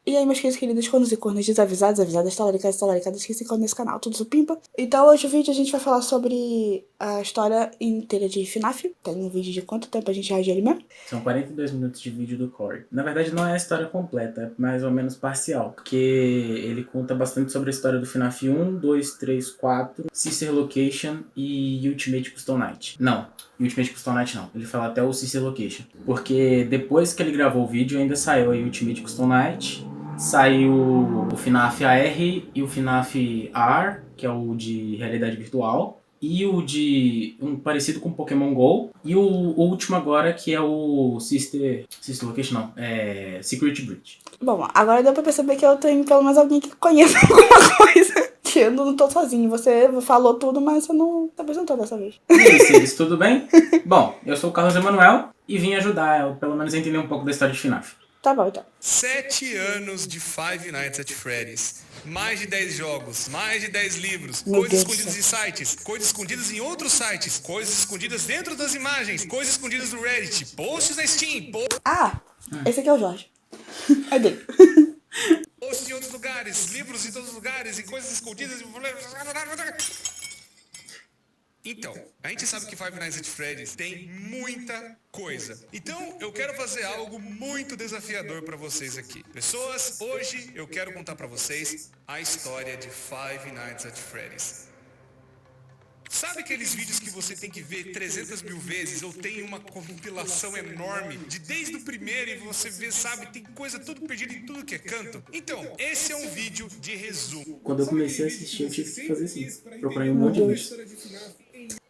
E aí, meus queridos cornos e cornos desavisados, avisadas, talaricadas que se encontram nesse canal, tudo supimpa. Então, hoje o vídeo a gente vai falar sobre a história inteira de FNAF. Tem um vídeo de quanto tempo a gente reagir ele mesmo? São 42 minutos de vídeo do Corey. Na verdade, não é a história completa, é mais ou menos parcial. Porque ele conta bastante sobre a história do FNAF 1, 2, 3, 4, Sister Location e Ultimate Custom Night. Não, Ultimate Custom Night não. Ele fala até o Sister Location. Porque depois que ele gravou o vídeo, ainda saiu a Ultimate Custom Night. Saiu o FNAF AR e o FNAF AR, que é o de realidade virtual. E o de um parecido com Pokémon GO. E o último agora, que é o Sister Location, não. É Security Breach. Bom, agora deu pra perceber que eu tenho pelo menos alguém que conheça alguma coisa. Que eu não tô sozinho. Você falou tudo, mas você não se apresentou dessa vez. E aí, Ciris, tudo bem? Bom, eu sou o Carlos Emanuel e vim ajudar, pelo menos, a entender um pouco da história de FNAF. Tá bom, então. 7 anos de Five Nights at Freddy's. Mais de 10 jogos, mais de 10 livros, coisas escondidas em sites, coisas escondidas em outros sites, coisas escondidas dentro das imagens, coisas escondidas no Reddit, posts na Steam, Esse aqui é o Jorge. É dele. posts em outros lugares, livros em todos os lugares e coisas escondidas. Então, a gente sabe que Five Nights at Freddy's tem muita coisa. Então, eu quero fazer algo muito desafiador pra vocês aqui. Pessoas, hoje eu quero contar pra vocês a história de Five Nights at Freddy's. Sabe aqueles vídeos que você tem que ver 300 mil vezes ou tem uma compilação enorme de desde o primeiro e você vê, sabe, tem coisa tudo perdida em tudo que é canto? Então, esse é um vídeo de resumo. Quando eu comecei a assistir, eu tive que fazer assim. Procurei um monte de vídeo.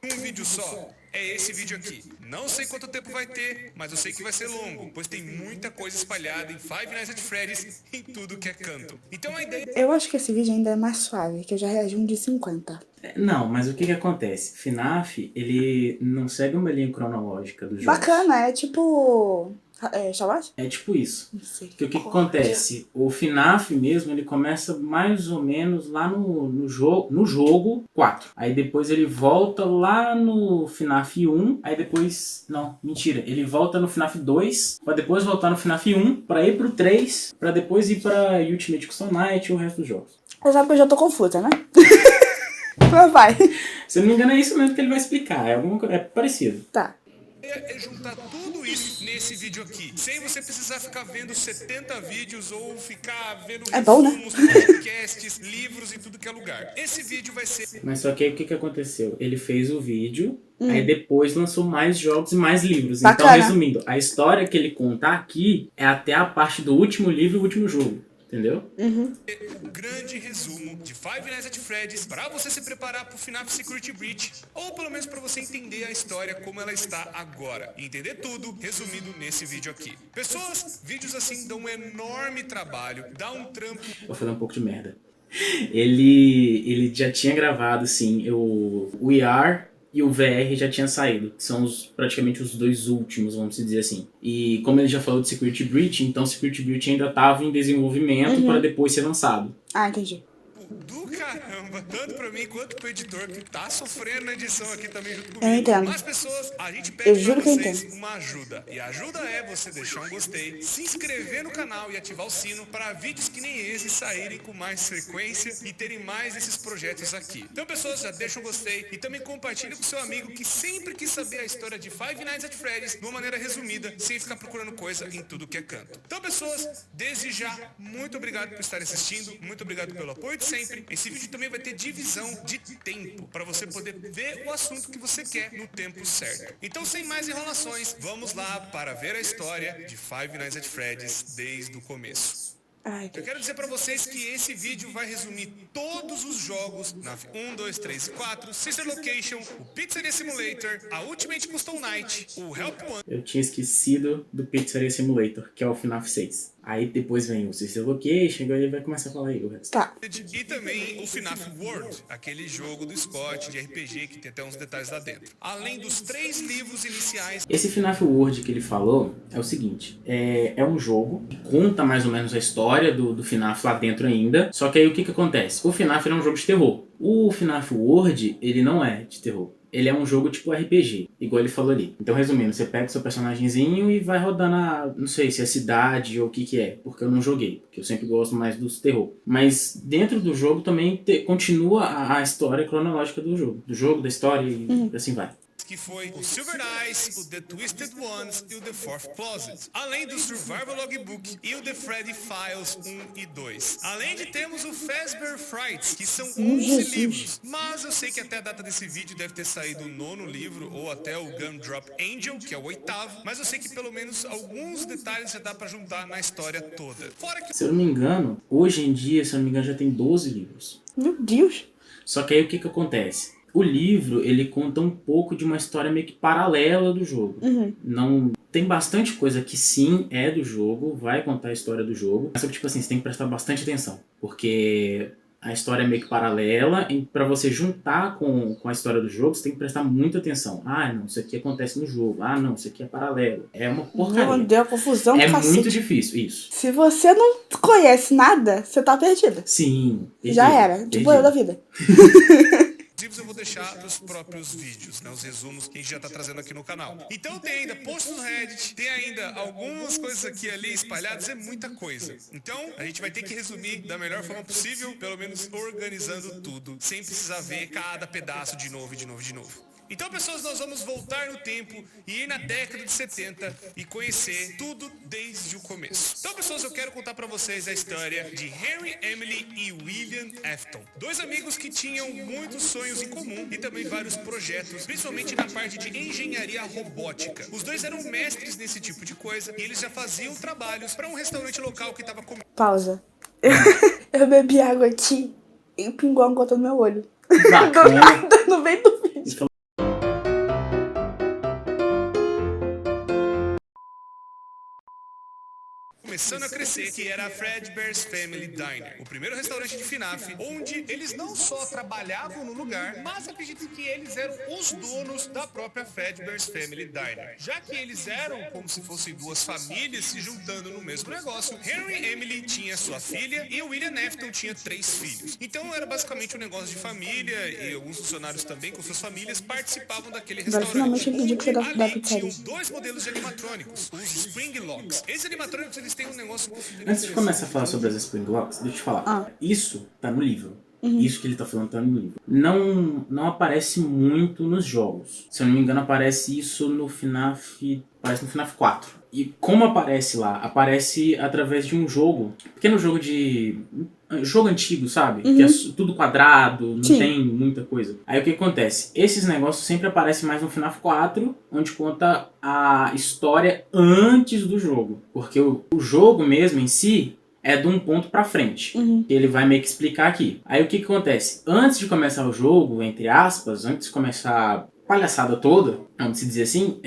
Um vídeo só. É esse vídeo aqui. Não sei quanto tempo vai ter, mas eu sei que vai ser longo, pois tem muita coisa espalhada em Five Nights at Freddy's em tudo que é canto. Então a ideia... Eu acho que esse vídeo ainda é mais suave, que eu já reagi um de 50. Não, mas o que acontece? FNAF, ele não segue uma linha cronológica do jogo. Bacana, é tipo... Shawat? É tipo isso. Não sei. Que o que acontece? O FNAF mesmo, ele começa mais ou menos lá no jogo 4. Aí depois ele volta lá no FNAF 1. Aí depois... Não, mentira. Ele volta no FNAF 2. Pra depois voltar no FNAF 1. Pra ir pro 3. Pra depois ir pra Ultimate Custom Night e o resto dos jogos. Você sabe que eu já tô confusa, né? Mas vai. Se eu não me engano, é isso mesmo que ele vai explicar. É parecido. Tá. É juntar tudo isso nesse vídeo aqui, sem você precisar ficar vendo 70 vídeos ou ficar vendo bom, né? resumos, podcasts, livros em tudo que é lugar. Esse vídeo vai ser... Mas só que aí o que aconteceu? Ele fez o vídeo, aí depois lançou mais jogos e mais livros. Bacana. Então, resumindo, a história que ele conta aqui é até a parte do último livro e o último jogo. Entendeu? um grande resumo de Five Nights at Freddy's para você se preparar para o FNAF Security Breach, ou pelo menos para você entender a história como ela está agora, e entender tudo resumido nesse vídeo aqui. Pessoas, vídeos assim dão um enorme trabalho, dá um trampo. Vou fazer um pouco de merda. Ele já tinha gravado, sim, o ER e o VR já tinha saído. Que são praticamente os dois últimos, vamos dizer assim. E como ele já falou de Security Breach, então Security Breach ainda estava em desenvolvimento para depois ser lançado. Ah, entendi. Do caramba, tanto pra mim quanto pro editor que tá sofrendo na edição aqui também junto comigo. Eu entendo. Mas pessoas, a gente Eu pede juro pra que eu vocês uma ajuda. E a ajuda é você deixar um gostei, se inscrever no canal e ativar o sino para vídeos que nem esse saírem com mais frequência e terem mais desses projetos aqui. Então pessoas, já deixa um gostei e também compartilhe com seu amigo que sempre quis saber a história de Five Nights at Freddy's de uma maneira resumida, sem ficar procurando coisa em tudo que é canto. Então pessoas, desde já, muito obrigado por estarem assistindo, muito obrigado pelo apoio de sempre. Esse vídeo também vai ter divisão de tempo, para você poder ver o assunto que você quer no tempo certo. Então, sem mais enrolações, vamos lá para ver a história de Five Nights at Freddy's desde o começo. Ai, Eu quero dizer pra vocês que esse vídeo vai resumir todos os jogos na 1, 2, 3 e 4, Sister Location, o Pizzeria Simulator, a Ultimate Custom Night, o Help One. Eu tinha esquecido do Pizzeria Simulator, que é o FNAF 6. Aí depois vem o Sister Location, agora ele vai começar a falar aí o resto. tá. E também o FNAF World, aquele jogo do Scott de RPG que tem até uns detalhes lá dentro. Além dos 3 livros iniciais. Esse FNAF World que ele falou é o seguinte, é um jogo que conta mais ou menos a história do FNAF lá dentro ainda, só que aí o que acontece? O FNAF é um jogo de terror. O FNAF World, ele não é de terror. ele é um jogo tipo RPG, igual ele falou ali. Então, resumindo, você pega o seu personagemzinho e vai rodando não sei se é cidade ou o que é, porque eu não joguei, porque eu sempre gosto mais dos terror. Mas dentro do jogo também continua a história cronológica do jogo, da história e assim vai. Que foi o Silver Eyes, o The Twisted Ones e o The Fourth Closet, além do Survival Logbook e o The Freddy Files 1 e 2. Além de termos o Fazbear Frights, que são 11 livros, mas eu sei que até a data desse vídeo deve ter saído o 9º livro, ou até o Gumdrop Angel, que é o 8º, mas eu sei que pelo menos alguns detalhes já dá pra juntar na história toda. Fora que... Se eu não me engano, hoje em dia, se eu não me engano, já tem 12 livros. Meu Deus! Só que aí o que acontece? O livro, ele conta um pouco de uma história meio que paralela do jogo. Não tem bastante coisa que sim é do jogo, vai contar a história do jogo. Só que, tipo assim, você tem que prestar bastante atenção. Porque a história é meio que paralela, e pra você juntar com a história do jogo, você tem que prestar muita atenção. Ah, não, isso aqui acontece no jogo. Ah, não, isso aqui é paralelo. É uma porcaria. Deu uma confusão, é cacete. muito difícil, isso. Se você não conhece nada, você tá perdido. Sim. Já era, de boa da vida. eu vou deixar nos próprios vídeos, né, os resumos que a gente já tá trazendo aqui no canal. Então tem ainda posts no Reddit, tem ainda algumas coisas aqui e ali espalhadas, é muita coisa. Então a gente vai ter que resumir da melhor forma possível, pelo menos organizando tudo, sem precisar ver cada pedaço de novo, de novo, de novo. Então, pessoas, nós vamos voltar no tempo e ir na década de 70 e conhecer tudo desde o começo. Então, pessoas, eu quero contar pra vocês a história de Henry, Emily e William Afton. Dois amigos que tinham muitos sonhos em comum e também vários projetos, principalmente na parte de engenharia robótica. Os dois eram mestres nesse tipo de coisa e eles já faziam trabalhos para um restaurante local que tava comendo. Pausa. Eu bebi água aqui e pingou uma gota no meu olho. Bacana. Do nada, no meio do vídeo. Começando a crescer, que era a Fredbear's Family Diner, o primeiro restaurante de FNAF, onde eles não só trabalhavam no lugar, mas acredito que eles eram os donos da própria Fredbear's Family Diner, já que eles eram como se fossem duas famílias se juntando no mesmo negócio. Henry Emily tinha sua filha e o William Afton tinha 3 filhos. Então era basicamente um negócio de família e alguns funcionários também com suas famílias participavam daquele restaurante. Finalmente eu entendi porque Onde da ali pizzaria. tinham 2 modelos de animatrônicos, os Spring Locks. Esses animatrônicos eles têm um negócio... Antes de começar a falar sobre as Spring Locks, deixa eu te falar. Isso tá no livro. Isso que ele tá falando tá no livro. Não aparece muito nos jogos. Se eu não me engano, aparece isso no FNAF... Aparece no FNAF 4. E como aparece lá? Aparece através de um jogo. Pequeno jogo de... Jogo antigo, sabe? Que é tudo quadrado, não tem muita coisa. Aí o que acontece? Esses negócios sempre aparecem mais no FNAF 4, onde conta a história antes do jogo. Porque o jogo mesmo em si é de um ponto pra frente. Que ele vai meio que explicar aqui. Aí o que acontece? Antes de começar o jogo, entre aspas, antes de começar... palhaçada toda, vamos dizer assim,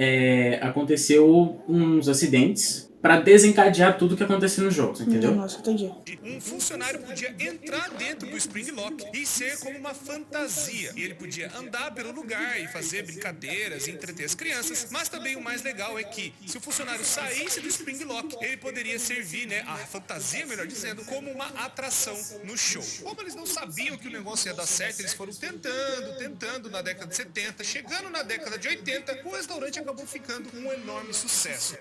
aconteceu uns acidentes para desencadear tudo que aconteceu nos jogos, entendeu? Nossa, entendi. Um funcionário podia entrar dentro do Spring Lock e ser como uma fantasia. E ele podia andar pelo lugar e fazer brincadeiras e entreter as crianças. Mas também o mais legal é que, se o funcionário saísse do Spring Lock, ele poderia servir, né, a fantasia, melhor dizendo, como uma atração no show. Como eles não sabiam que o negócio ia dar certo, eles foram tentando na década de 70. Chegando na década de 80, o restaurante acabou ficando um enorme sucesso.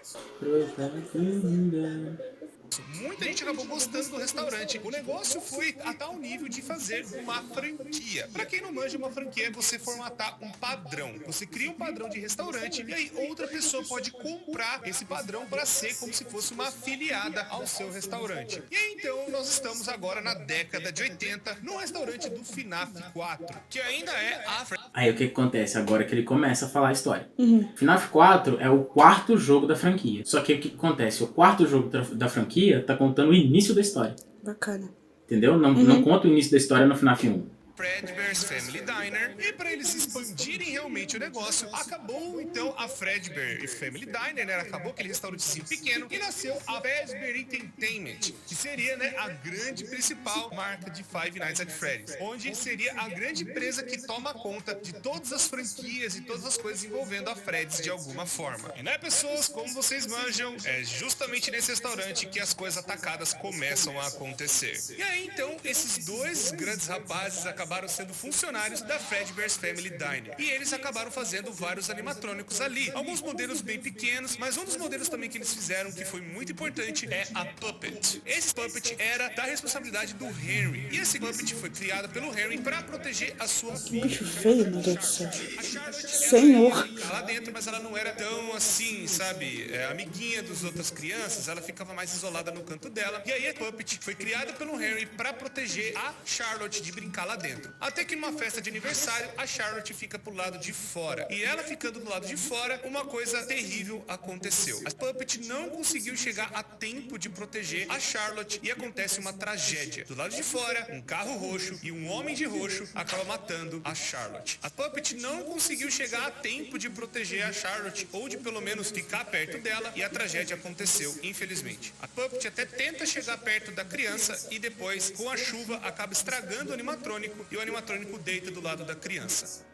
Muita gente acabou gostando do restaurante. O negócio foi a tal nível de fazer uma franquia. Pra quem não manja, uma franquia é você formatar um padrão. Você cria um padrão de restaurante e aí outra pessoa pode comprar esse padrão para ser como se fosse uma afiliada ao seu restaurante. E aí então nós estamos agora na década de 80 no restaurante do FNAF 4, que ainda é a... Aí o que acontece agora que ele começa a falar a história? FNAF 4 é o 4º jogo da franquia. Só que o que acontece? O 4º jogo da franquia tá contando o início da história. Bacana. Entendeu? Não conta o início da história no FNAF 1. Fredbear's Family Diner, e para eles expandirem realmente o negócio, acabou então a Fredbear Family Diner, né? Acabou aquele restaurantezinho pequeno e nasceu a Fazbear Entertainment, que seria, né, a grande principal marca de Five Nights at Freddy's, onde seria a grande empresa que toma conta de todas as franquias e todas as coisas envolvendo a Freddy's de alguma forma. E né, pessoas, como vocês manjam, é justamente nesse restaurante que as coisas atacadas começam a acontecer. E aí então esses dois grandes rapazes acabaram acabaram sendo funcionários da Fredbear's Family Diner. E eles acabaram fazendo vários animatrônicos ali. Alguns modelos bem pequenos, mas um dos modelos também que eles fizeram, que foi muito importante, é a Puppet. Esse Puppet era da responsabilidade do Henry. E esse Puppet foi criado pelo Henry para proteger a sua filha. Bicho feio, meu Deus do céu. A Charlotte, Senhor. ela ia ficar lá dentro, mas ela não era tão assim, sabe, amiguinha das outras crianças. Ela ficava mais isolada no canto dela. E aí a Puppet foi criada pelo Henry para proteger a Charlotte de brincar lá dentro. Até que numa festa de aniversário, a Charlotte fica pro lado de fora. E ela ficando do lado de fora, uma coisa terrível aconteceu. A Puppet não conseguiu chegar a tempo de proteger a Charlotte e acontece uma tragédia. Do lado de fora, um carro roxo e um homem de roxo acaba matando a Charlotte. A Puppet não conseguiu chegar a tempo de proteger a Charlotte ou de pelo menos ficar perto dela e a tragédia aconteceu, infelizmente. A Puppet até tenta chegar perto da criança e depois, com a chuva, acaba estragando o animatrônico e o animatrônico deita do lado da criança.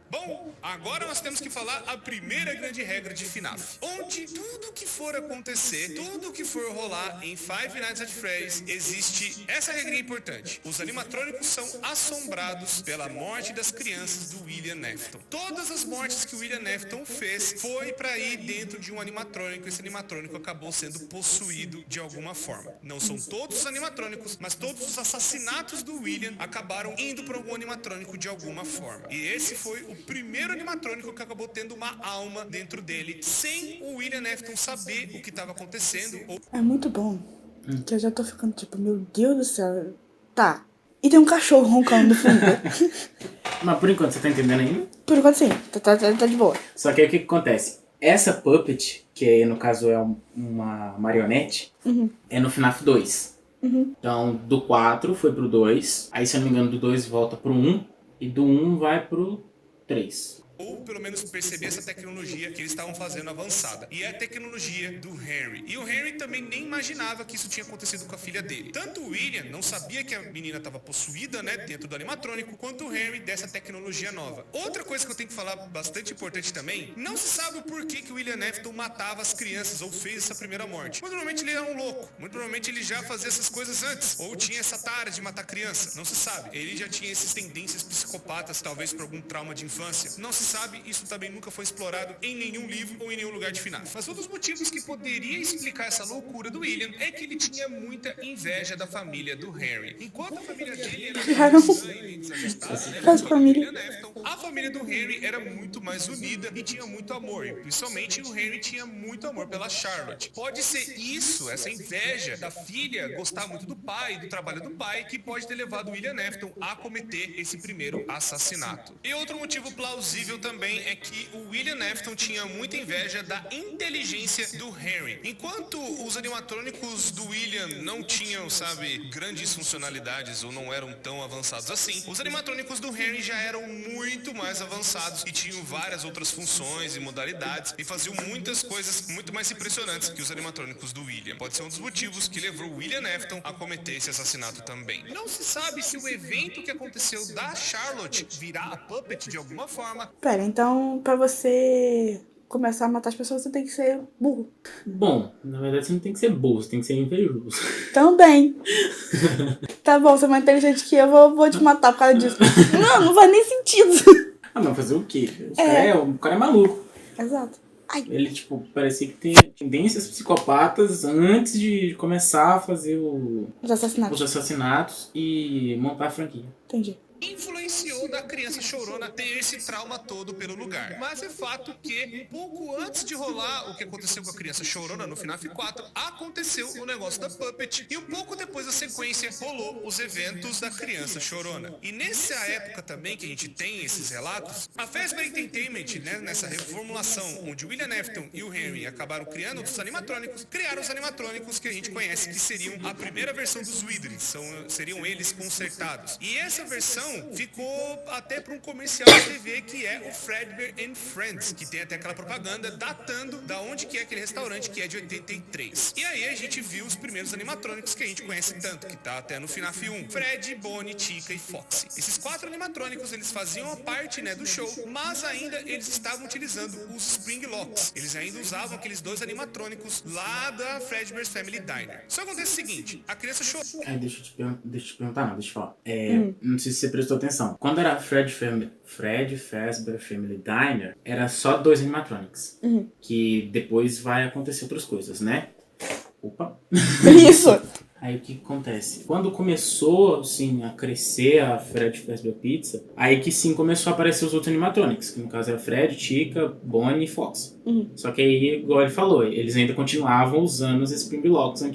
Bom, agora nós temos que falar a primeira grande regra de FNAF, onde tudo que for acontecer, tudo que for rolar em Five Nights at Freddy's, existe essa regra importante. Os animatrônicos são assombrados pela morte das crianças do William Afton. Todas as mortes que o William Afton fez foi para ir dentro de um animatrônico. Esse animatrônico acabou sendo possuído de alguma forma. Não são todos os animatrônicos, mas todos os assassinatos do William acabaram indo para algum animatrônico de alguma forma. E esse foi o primeiro animatrônico que acabou tendo uma alma dentro dele, sem o William Afton saber o que estava acontecendo. É muito bom. Que eu já tô ficando tipo, meu Deus do céu. Tá. E tem um cachorro roncando no fundo. Mas por enquanto, você tá entendendo ainda? Por enquanto sim, tá de boa. Só que aí o que acontece? Essa Puppet, que no caso é uma marionete, é no FNAF 2. Então, do 4 foi pro 2. Aí, se eu não me engano, do 2 volta pro 1. E do 1 vai pro 3. Ou pelo menos perceber essa tecnologia que eles estavam fazendo avançada. E é a tecnologia do Henry. E o Henry também nem imaginava que isso tinha acontecido com a filha dele. Tanto o William não sabia que a menina estava possuída, né, dentro do animatrônico, quanto o Henry dessa tecnologia nova. Outra coisa que eu tenho que falar bastante importante também, não se sabe o porquê que o William Afton matava as crianças ou fez essa primeira morte. Muito provavelmente ele era um louco. Muito provavelmente ele já fazia essas coisas antes. Ou tinha essa tara de matar criança. Não se sabe. Ele já tinha essas tendências psicopatas, talvez por algum trauma de infância. Não se sabe, isso também nunca foi explorado em nenhum livro ou em nenhum lugar de FNAF. Mas um dos motivos que poderia explicar essa loucura do William é que ele tinha muita inveja da família do Henry. Enquanto a família dele era estranha e desajustada, a família do Henry era muito mais unida e tinha muito amor. E principalmente o Henry tinha muito amor pela Charlotte. Pode ser isso, essa inveja da filha gostar muito do pai, do trabalho do pai, que pode ter levado o William Afton a cometer esse primeiro assassinato. E outro motivo plausível também é que o William Afton tinha muita inveja da inteligência do Henry. Enquanto os animatrônicos do William não tinham, sabe, grandes funcionalidades ou não eram tão avançados assim, os animatrônicos do Henry já eram muito mais avançados e tinham várias outras funções e modalidades e faziam muitas coisas muito mais impressionantes que os animatrônicos do William. Pode ser um dos motivos que levou o William Afton a cometer esse assassinato também. Não se sabe se o evento que aconteceu da Charlotte virá a Puppet de alguma forma. Pera, então pra você começar a matar as pessoas você tem que ser burro. Bom, na verdade você não tem que ser burro, você tem que ser invejoso. Também. Tá bom, você é mais inteligente que eu, vou te matar por causa disso. Não faz nem sentido. Ah, mas fazer o quê? O cara é maluco. Exato. Ai. Ele, tipo, parecia que tem tendências psicopatas antes de começar a fazer Os assassinatos. os assassinatos e montar a franquia. Entendi. Influenciou da criança chorona ter esse trauma todo pelo lugar. Mas é fato que, um pouco antes de rolar o que aconteceu com a criança chorona no FNAF 4, aconteceu o negócio da Puppet. E um pouco depois da sequência, rolou os eventos da criança chorona. E nessa época também que a gente tem esses relatos, a Fazbear Entertainment, né, nessa reformulação, onde o William Afton e o Henry acabaram criando os animatrônicos, criaram os animatrônicos que a gente conhece, que seriam a primeira versão dos Withering, seriam eles consertados. E essa versão ficou até para um comercial de TV que é o Fredbear and Friends, que tem até aquela propaganda datando da onde que é aquele restaurante, que é de 83. E aí a gente viu os primeiros animatrônicos que a gente conhece tanto, que tá até no FNAF 1. Fred, Bonnie, Chica e Foxy. Esses 4 animatrônicos, eles faziam a parte, né, do show, mas ainda eles estavam utilizando os Spring Locks. Eles ainda usavam aqueles 2 animatrônicos lá da Fredbear's Family Diner. Só acontece o seguinte, a criança chorou. Deixa eu te perguntar, não, deixa eu falar. Não sei se você prestou atenção. Quando era Fred Fazbear Family Diner, era só 2 animatronics. Que depois vai acontecer outras coisas, né? Opa! Isso! Aí o que acontece? Quando começou, assim, a crescer a Fred Fazbear Pizza, aí que sim começou a aparecer os outros animatronics, que no caso é Fred, Chica, Bonnie e Fox. Só que aí, igual ele falou, eles ainda continuavam usando os Spring Locks de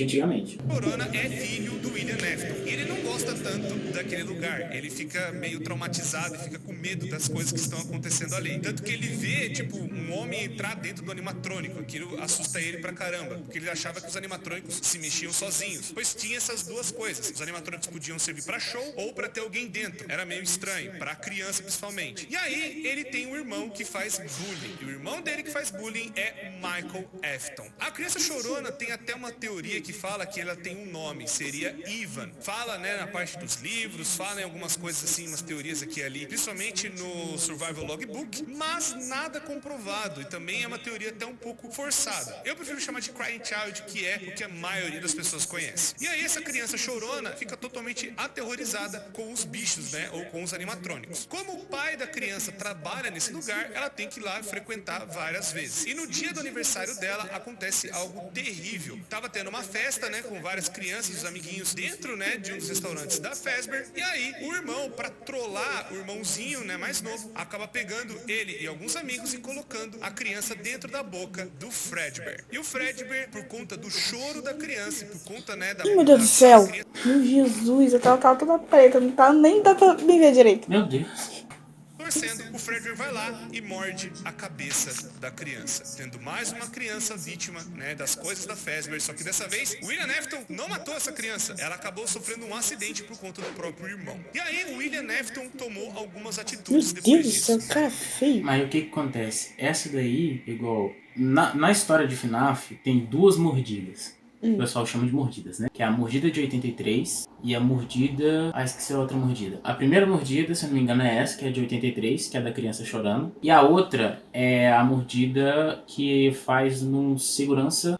antigamente. Corona é filho do William Afton. E ele não gosta tanto daquele lugar. Ele fica meio traumatizado e fica com medo das coisas que estão acontecendo ali. Tanto que ele vê, tipo, um homem entrar dentro do animatrônico. Aquilo assusta ele pra caramba. Porque ele achava que os animatrônicos se mexiam sozinhos. Pois tinha essas duas coisas. Os animatrônicos podiam servir pra show ou pra ter alguém dentro. Era meio estranho. Pra criança, principalmente. E aí, ele tem um irmão que faz bullying. E o irmão dele que faz bullying é Michael Afton. A criança chorona tem até uma teoria que fala que ela tem um nome. Seria Ivan. Fala, né, na parte dos livros, fala em algumas coisas assim, umas teorias aqui e ali, principalmente no Survival Logbook, mas nada comprovado, e também é uma teoria até um pouco forçada. Eu prefiro chamar de Crying Child, que é o que a maioria das pessoas conhece. E aí essa criança chorona fica totalmente aterrorizada com os bichos, né, ou com os animatrônicos. Como o pai da criança trabalha nesse lugar, ela tem que ir lá frequentar várias vezes. E no dia do aniversário dela, acontece algo terrível. Tava tendo uma festa, né, com várias crianças, os amiguinhos dentro, né, de um dos restaurantes da Fazbear. E aí, o irmão, pra trollar o irmãozinho, né, mais novo, acaba pegando ele e alguns amigos e colocando a criança dentro da boca do Fredbear. E o Fredbear, por conta do choro da criança, por conta, né, da... Meu Deus do céu! Meu Jesus, eu tava toda preta, não tá nem dá pra me ver direito. Meu Deus. Torcendo, o Fredbear vai lá e morde a cabeça da criança, tendo mais uma criança vítima, né, das coisas da Fazbear. Só que dessa vez, o William Afton não matou essa criança. Ela acabou sofrendo um acidente por conta do próprio irmão. E aí, o William Afton tomou algumas atitudes Meu depois Deus do disso. céu, cara feio. Mas o que acontece? Essa daí, igual... Na história de FNAF, tem 2 mordidas. O pessoal chama de mordidas, né? Que é a mordida de 83 e a mordida... esqueci a outra mordida. A primeira mordida, se eu não me engano, é essa, que é de 83, que é da criança chorando. E a outra é a mordida que faz num segurança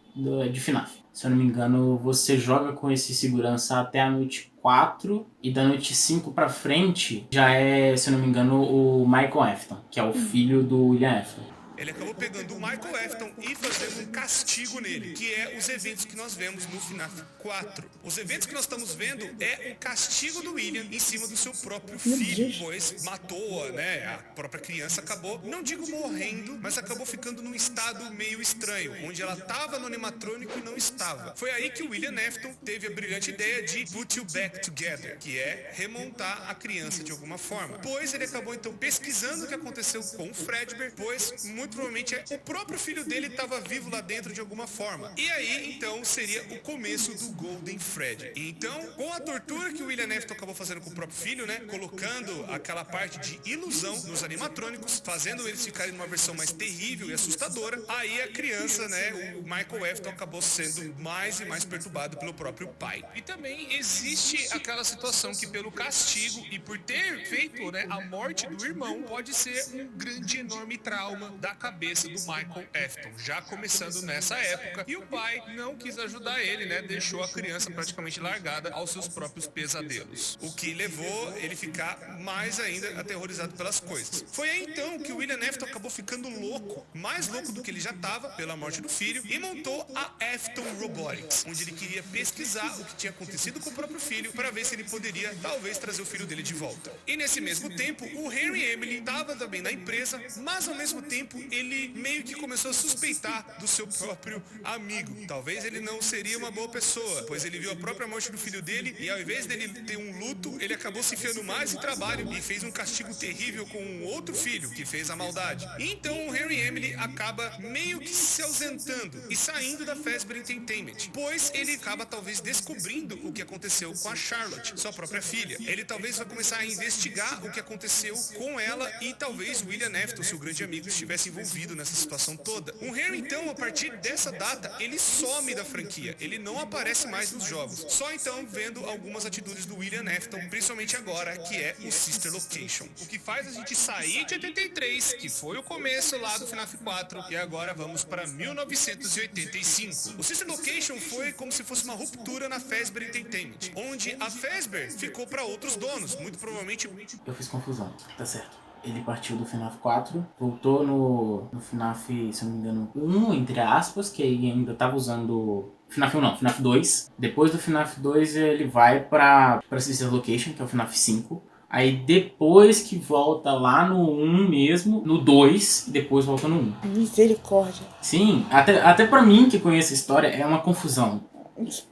de FNAF. Se eu não me engano, você joga com esse segurança até a noite 4 e da noite 5 pra frente já é, se eu não me engano, o Michael Afton, que é o filho do William Afton. Ele acabou pegando o Michael Afton e fazendo um castigo nele, que é os eventos que nós vemos no FNAF 4. Os eventos que nós estamos vendo é o castigo do William em cima do seu próprio filho, pois matou, né, a própria criança acabou, não digo morrendo, mas acabou ficando num estado meio estranho, onde ela estava no animatrônico e não estava. Foi aí que o William Afton teve a brilhante ideia de put you back together, que é remontar a criança de alguma forma. Pois ele acabou então pesquisando o que aconteceu com o Fredbear, pois muito provavelmente o próprio filho dele estava vivo lá dentro de alguma forma. E aí, então, seria o começo do Golden Fred. Então, com a tortura que o William Afton acabou fazendo com o próprio filho, né, colocando aquela parte de ilusão nos animatrônicos, fazendo eles ficarem numa versão mais terrível e assustadora, aí a criança, né, o Michael Afton acabou sendo mais e mais perturbado pelo próprio pai. E também existe aquela situação que pelo castigo e por ter feito, né, a morte do irmão, pode ser um grande, enorme trauma da cabeça do Michael Afton, já começando nessa época, e o pai não quis ajudar ele, né, deixou a criança praticamente largada aos seus próprios pesadelos, o que levou ele ficar mais ainda aterrorizado pelas coisas. Foi aí então que o William Afton acabou ficando louco, mais louco do que ele já estava pela morte do filho, e montou a Afton Robotics, onde ele queria pesquisar o que tinha acontecido com o próprio filho para ver se ele poderia talvez trazer o filho dele de volta. E nesse mesmo tempo, o Henry e Emily estavam também na empresa, mas ao mesmo tempo ele meio que começou a suspeitar do seu próprio amigo. Talvez ele não seria uma boa pessoa, pois ele viu a própria morte do filho dele e ao invés dele ter um luto, ele acabou se enfiando mais em trabalho e fez um castigo terrível com um outro filho que fez a maldade. E então o Henry Emily acaba meio que se ausentando e saindo da Fazbear Entertainment, pois ele acaba talvez descobrindo o que aconteceu com a Charlotte, sua própria filha. Ele talvez vai começar a investigar o que aconteceu com ela e talvez o William Afton, seu grande amigo, estivesse envolvido nessa situação toda. O Henry, então, a partir dessa data, ele some da franquia. Ele não aparece mais nos jogos. Só então vendo algumas atitudes do William Afton, principalmente agora, que é o Sister Location. O que faz a gente sair de 83, que foi o começo lá do FNAF 4, e agora vamos para 1985. O Sister Location foi como se fosse uma ruptura na Fazbear Entertainment, onde a Fazbear ficou para outros donos, muito provavelmente... Eu fiz confusão, tá certo. Ele partiu do FNAF 4, voltou no FNAF, se eu não me engano, 1, entre aspas, que aí ainda tava usando... FNAF 1 não, FNAF 2. Depois do FNAF 2 ele vai pra Sister Location, que é o FNAF 5. Aí depois que volta lá no 1 mesmo, no 2, e depois volta no 1. Misericórdia. Sim, até pra mim que conheço a história, é uma confusão.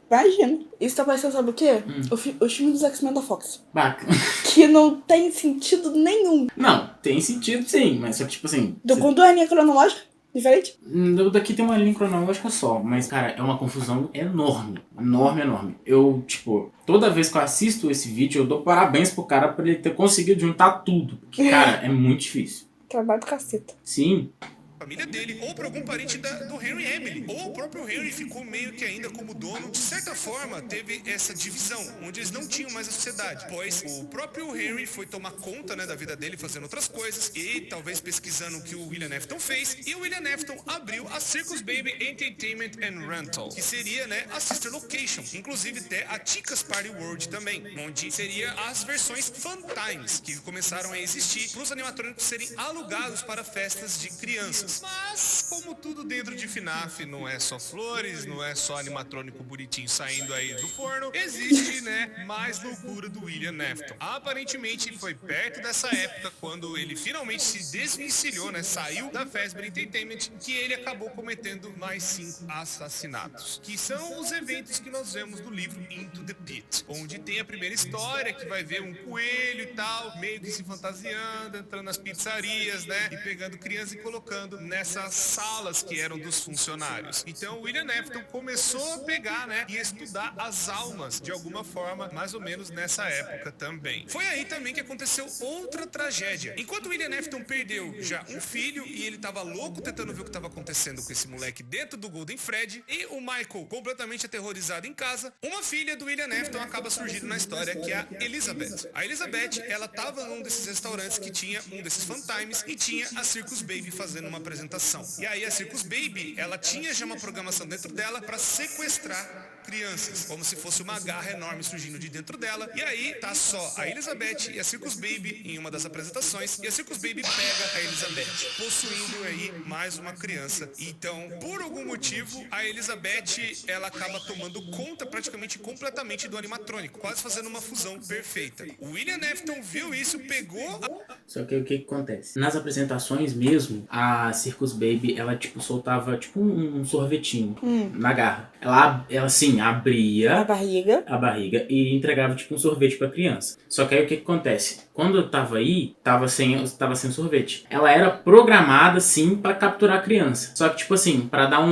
Imagina. Isso tá parecendo, sabe o quê? Os filmes dos X-Men da Fox. Bacana. Que não tem sentido nenhum. Não, tem sentido sim, mas só que tipo assim... Com duas linhas cronológicas diferentes. Daqui tem uma linha cronológica só, mas cara, é uma confusão enorme. Enorme. Eu, tipo, toda vez que eu assisto esse vídeo, eu dou parabéns pro cara por ele ter conseguido juntar tudo. Porque, cara, é muito difícil. Trabalho do caceta. Sim. Família dele, ou para algum parente do Henry Emily, ou o próprio Henry ficou meio que ainda como dono. De certa forma, teve essa divisão, onde eles não tinham mais a sociedade, pois o próprio Henry foi tomar conta, né, da vida dele, fazendo outras coisas, e talvez pesquisando o que o William Afton fez, e o William Afton abriu a Circus Baby Entertainment and Rental, que seria, né, a Sister Location, inclusive até a Ticas Party World também, onde seria as versões Fun Times, que começaram a existir para os animatrônicos serem alugados para festas de crianças. Mas, como tudo dentro de FNAF, não é só flores, não é só animatrônico bonitinho saindo aí do forno, existe, né, mais loucura do William Afton. Aparentemente, foi perto dessa época, quando ele finalmente se desvencilhou, né, saiu da Fazbear Entertainment, que ele acabou cometendo mais 5 assassinatos, que são os eventos que nós vemos no livro Into the Pit, onde tem a primeira história, que vai ver um coelho e tal, meio que se fantasiando, entrando nas pizzarias, né, e pegando crianças e colocando nessas salas que eram dos funcionários. Então o William Afton começou a pegar, né, e estudar as almas de alguma forma, mais ou menos nessa época também. Foi aí também que aconteceu outra tragédia. Enquanto o William Afton perdeu já um filho e ele tava louco tentando ver o que tava acontecendo com esse moleque dentro do Golden Freddy, e o Michael completamente aterrorizado em casa, uma filha do William Afton acaba surgindo na história, que é a Elizabeth. A Elizabeth, ela tava num desses restaurantes que tinha um desses Fun Times e tinha a Circus Baby fazendo uma apresentação. E aí a Circus Baby, ela tinha já uma programação dentro dela para sequestrar crianças, como se fosse uma garra enorme surgindo de dentro dela. E aí tá só a Elizabeth e a Circus Baby em uma das apresentações, e a Circus Baby pega a Elizabeth, possuindo aí mais uma criança. Então, por algum motivo, a Elizabeth, ela acaba tomando conta praticamente completamente do animatrônico, quase fazendo uma fusão perfeita. O William Afton viu isso, pegou Só que o que acontece? Nas apresentações mesmo, a Circus Baby, ela tipo soltava tipo um sorvetinho na garra. Ela sim, abria A barriga. E entregava tipo um sorvete pra criança. Só que aí o que acontece? Quando eu tava aí, tava sem sorvete. Ela era programada sim pra capturar a criança. Só que tipo assim, pra dar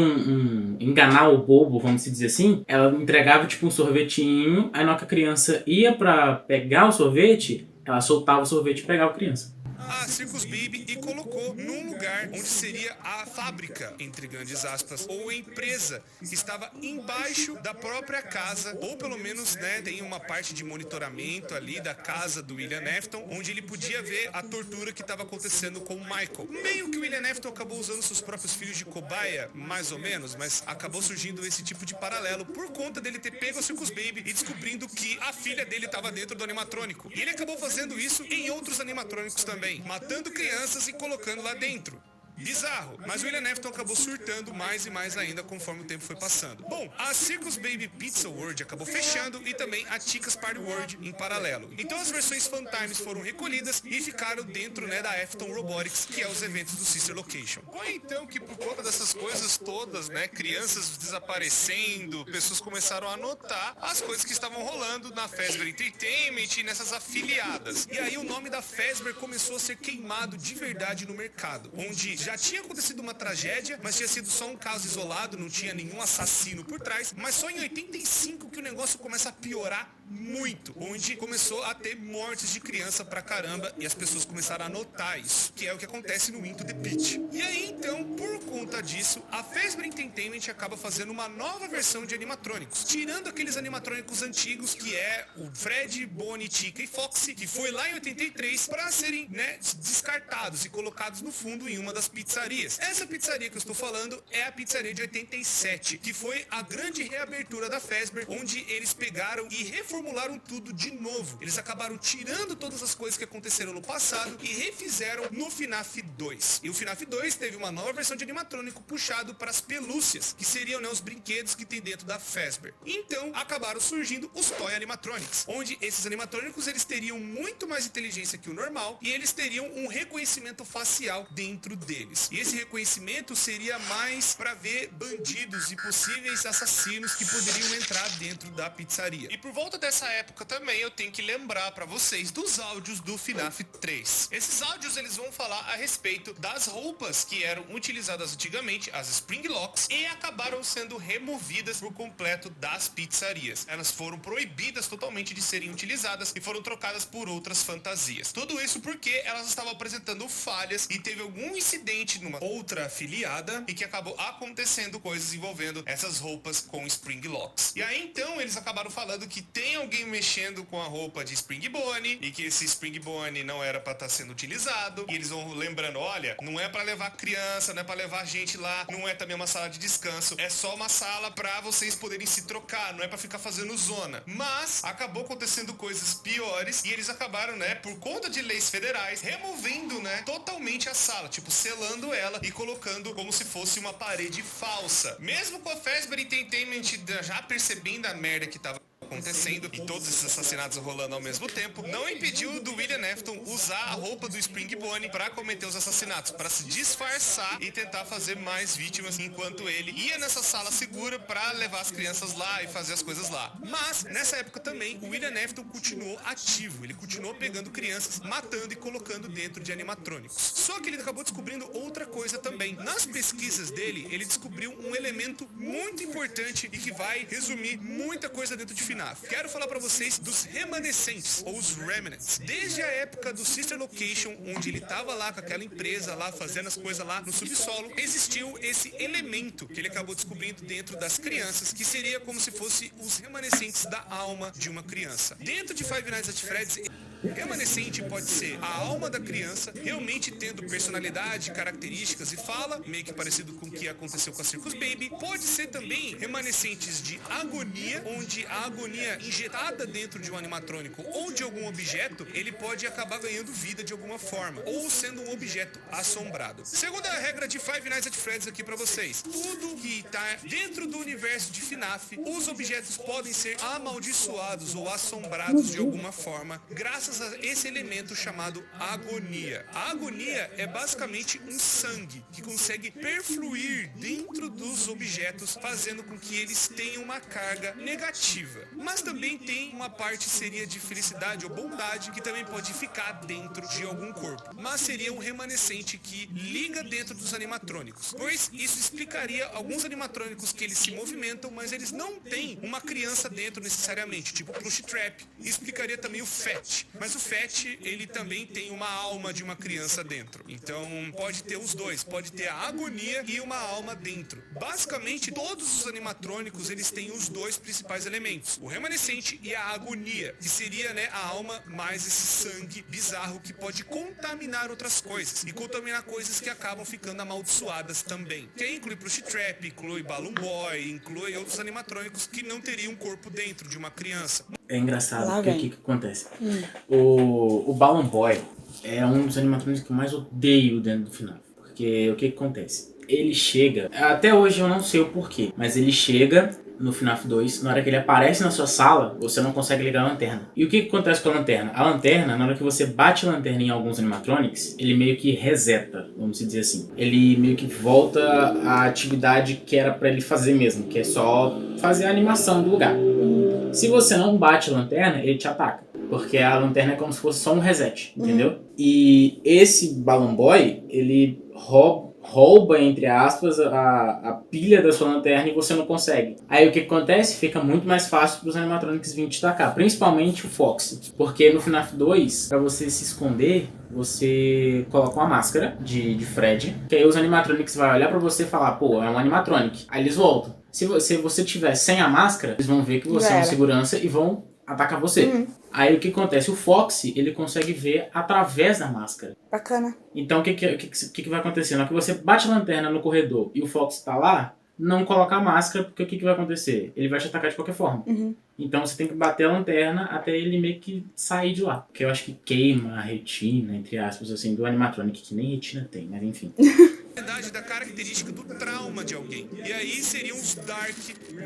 enganar o bobo, vamos dizer assim, ela entregava tipo um sorvetinho, aí na hora que a criança ia pra pegar o sorvete, ela soltava o sorvete e pegava a criança. a Circus Baby e colocou num lugar onde seria a fábrica, entre grandes aspas, ou a empresa que estava embaixo da própria casa, ou pelo menos, né, tem uma parte de monitoramento ali da casa do William Afton, onde ele podia ver a tortura que estava acontecendo com o Michael. Meio que o William Afton acabou usando seus próprios filhos de cobaia, mais ou menos, mas acabou surgindo esse tipo de paralelo por conta dele ter pego a Circus Baby e descobrindo que a filha dele estava dentro do animatrônico. E ele acabou fazendo isso em outros animatrônicos também, matando crianças e colocando lá dentro. bizarro. Mas o William Afton acabou surtando mais e mais ainda conforme o tempo foi passando. Bom, a Circus Baby Pizza World acabou fechando e também a Chica's Party World em paralelo. Então as versões Funtimes foram recolhidas e ficaram dentro, né, da Afton Robotics, que é os eventos do Sister Location. Foi então que por conta dessas coisas todas, né, crianças desaparecendo, pessoas começaram a notar as coisas que estavam rolando na Fazbear Entertainment e nessas afiliadas. E aí o nome da Fazbear começou a ser queimado de verdade no mercado, onde já tinha acontecido uma tragédia, mas tinha sido só um caso isolado, não tinha nenhum assassino por trás, mas só em 85 que o negócio começa a piorar muito, onde começou a ter mortes de criança pra caramba e as pessoas começaram a notar isso, que é o que acontece no Into the Pit. E aí então, por conta disso, a Fazbear Entertainment acaba fazendo uma nova versão de animatrônicos, tirando aqueles animatrônicos antigos que é o Fred, Bonnie, Chica e Foxy, que foi lá em 83 para serem, né, descartados e colocados no fundo em uma das pizzarias. Essa pizzaria que eu estou falando é a pizzaria de 87, que foi a grande reabertura da Fazbear, onde eles pegaram e reformularam tudo de novo. Eles acabaram tirando todas as coisas que aconteceram no passado e refizeram no FNAF 2. E o FNAF 2 teve uma nova versão de animatrônico puxado para as pelúcias, que seriam, né, os brinquedos que tem dentro da Fazbear. Então acabaram surgindo os Toy Animatronics, onde esses animatrônicos eles teriam muito mais inteligência que o normal e eles teriam um reconhecimento facial dentro deles. E esse reconhecimento seria mais para ver bandidos e possíveis assassinos que poderiam entrar dentro da pizzaria. E por volta dessa época também eu tenho que lembrar para vocês dos áudios do FNAF 3. Esses áudios eles vão falar a respeito das roupas que eram utilizadas antigamente, as Spring Locks, e acabaram sendo removidas por completo das pizzarias. Elas foram proibidas totalmente de serem utilizadas e foram trocadas por outras fantasias. Tudo isso porque elas estavam apresentando falhas e teve algum incidente numa outra afiliada e que acabou acontecendo coisas envolvendo essas roupas com Spring Locks. E aí então eles acabaram falando que tem alguém mexendo com a roupa de Spring Bonnie e que esse Spring Bonnie não era para estar sendo utilizado. E eles vão lembrando, olha, não é para levar criança, não é para levar gente lá, não é também uma sala de descanso, é só uma sala para vocês poderem se trocar, não é para ficar fazendo zona. Mas acabou acontecendo coisas piores e eles acabaram, né, por conta de leis federais, removendo, né, totalmente a sala, tipo, selando ela e colocando como se fosse uma parede falsa. Mesmo com a Fazbear Entertainment já percebendo a merda que tava acontecendo e todos esses assassinatos rolando ao mesmo tempo, não impediu do William Afton usar a roupa do Spring Bonnie para cometer os assassinatos, para se disfarçar e tentar fazer mais vítimas, enquanto ele ia nessa sala segura para levar as crianças lá e fazer as coisas lá. Mas nessa época também o William Afton continuou ativo, ele continuou pegando crianças, matando e colocando dentro de animatrônicos. Só que ele acabou descobrindo outra coisa também. Nas pesquisas dele, ele descobriu um elemento muito importante e que vai resumir muita coisa dentro de FNAF. Quero falar pra vocês dos remanescentes, ou os remnants. Desde a época do Sister Location, onde ele tava lá com aquela empresa lá, fazendo as coisas lá no subsolo, existiu esse elemento que ele acabou descobrindo dentro das crianças, que seria como se fosse os remanescentes da alma de uma criança. Dentro de Five Nights at Freddy's, remanescente pode ser a alma da criança, realmente tendo personalidade, características e fala, meio que parecido com o que aconteceu com a Circus Baby. Pode ser também remanescentes de agonia, onde a agonia injetada dentro de um animatrônico ou de algum objeto, ele pode acabar ganhando vida de alguma forma, ou sendo um objeto assombrado. Segunda regra de Five Nights at Freddy's aqui pra vocês: tudo que tá dentro do universo de FNAF, os objetos podem ser amaldiçoados ou assombrados de alguma forma, graças a esse elemento chamado agonia. A agonia é basicamente um sangue que consegue perfluir dentro dos objetos, fazendo com que eles tenham uma carga negativa. Mas também tem uma parte seria de felicidade ou bondade que também pode ficar dentro de algum corpo. Mas seria um remanescente que liga dentro dos animatrônicos, pois isso explicaria alguns animatrônicos que eles se movimentam, mas eles não têm uma criança dentro necessariamente, tipo o Plush Trap. Explicaria também o Fat. Mas o Fat, ele também tem uma alma de uma criança dentro. Então pode ter os dois, pode ter a agonia e uma alma dentro. Basicamente todos os animatrônicos eles têm os dois principais elementos, o remanescente e a agonia, que seria, né, a alma mais esse sangue bizarro que pode contaminar outras coisas e contaminar coisas que acabam ficando amaldiçoadas também. Que inclui Plush Trap, inclui Balloon Boy, inclui outros animatrônicos que não teriam um corpo dentro de uma criança. É engraçado, Lá porque o vem. que acontece? O Balloon Boy é um dos animatrônicos que eu mais odeio dentro do FNAF. Porque Porque o que acontece? Ele chega, até hoje eu não sei o porquê, mas ele chega no FNAF 2, na hora que ele aparece na sua sala, você não consegue ligar a lanterna. E o que acontece com a lanterna? A lanterna, na hora que você bate a lanterna em alguns animatronics, ele meio que reseta, vamos dizer assim. Ele meio que volta à atividade que era pra ele fazer mesmo, que é só fazer a animação do lugar. Se você não bate a lanterna, ele te ataca. Porque a lanterna é como se fosse só um reset, entendeu? E esse Balloon Boy, ele rouba, entre aspas, a pilha da sua lanterna e você não consegue. Aí o que acontece? Fica muito mais fácil para os animatronics virem te atacar, principalmente o Foxy. Porque no FNAF 2, para você se esconder, você coloca uma máscara de Fred, que aí os animatronics vão olhar para você e falar, pô, é um animatronic. Aí eles voltam. Se você tiver sem a máscara, eles vão ver que você é um segurança e vão atacar você. Aí o que acontece? O Foxy, ele consegue ver através da máscara. Bacana. Então o que vai acontecer? Na hora que você bate a lanterna no corredor e o Foxy tá lá, não coloca a máscara, porque o que vai acontecer? Ele vai te atacar de qualquer forma. Então você tem que bater a lanterna até ele meio que sair de lá. Porque eu acho que queima a retina, entre aspas, assim, do animatronic, que nem retina tem, mas enfim. Da característica do trauma de alguém. E aí seriam os Dark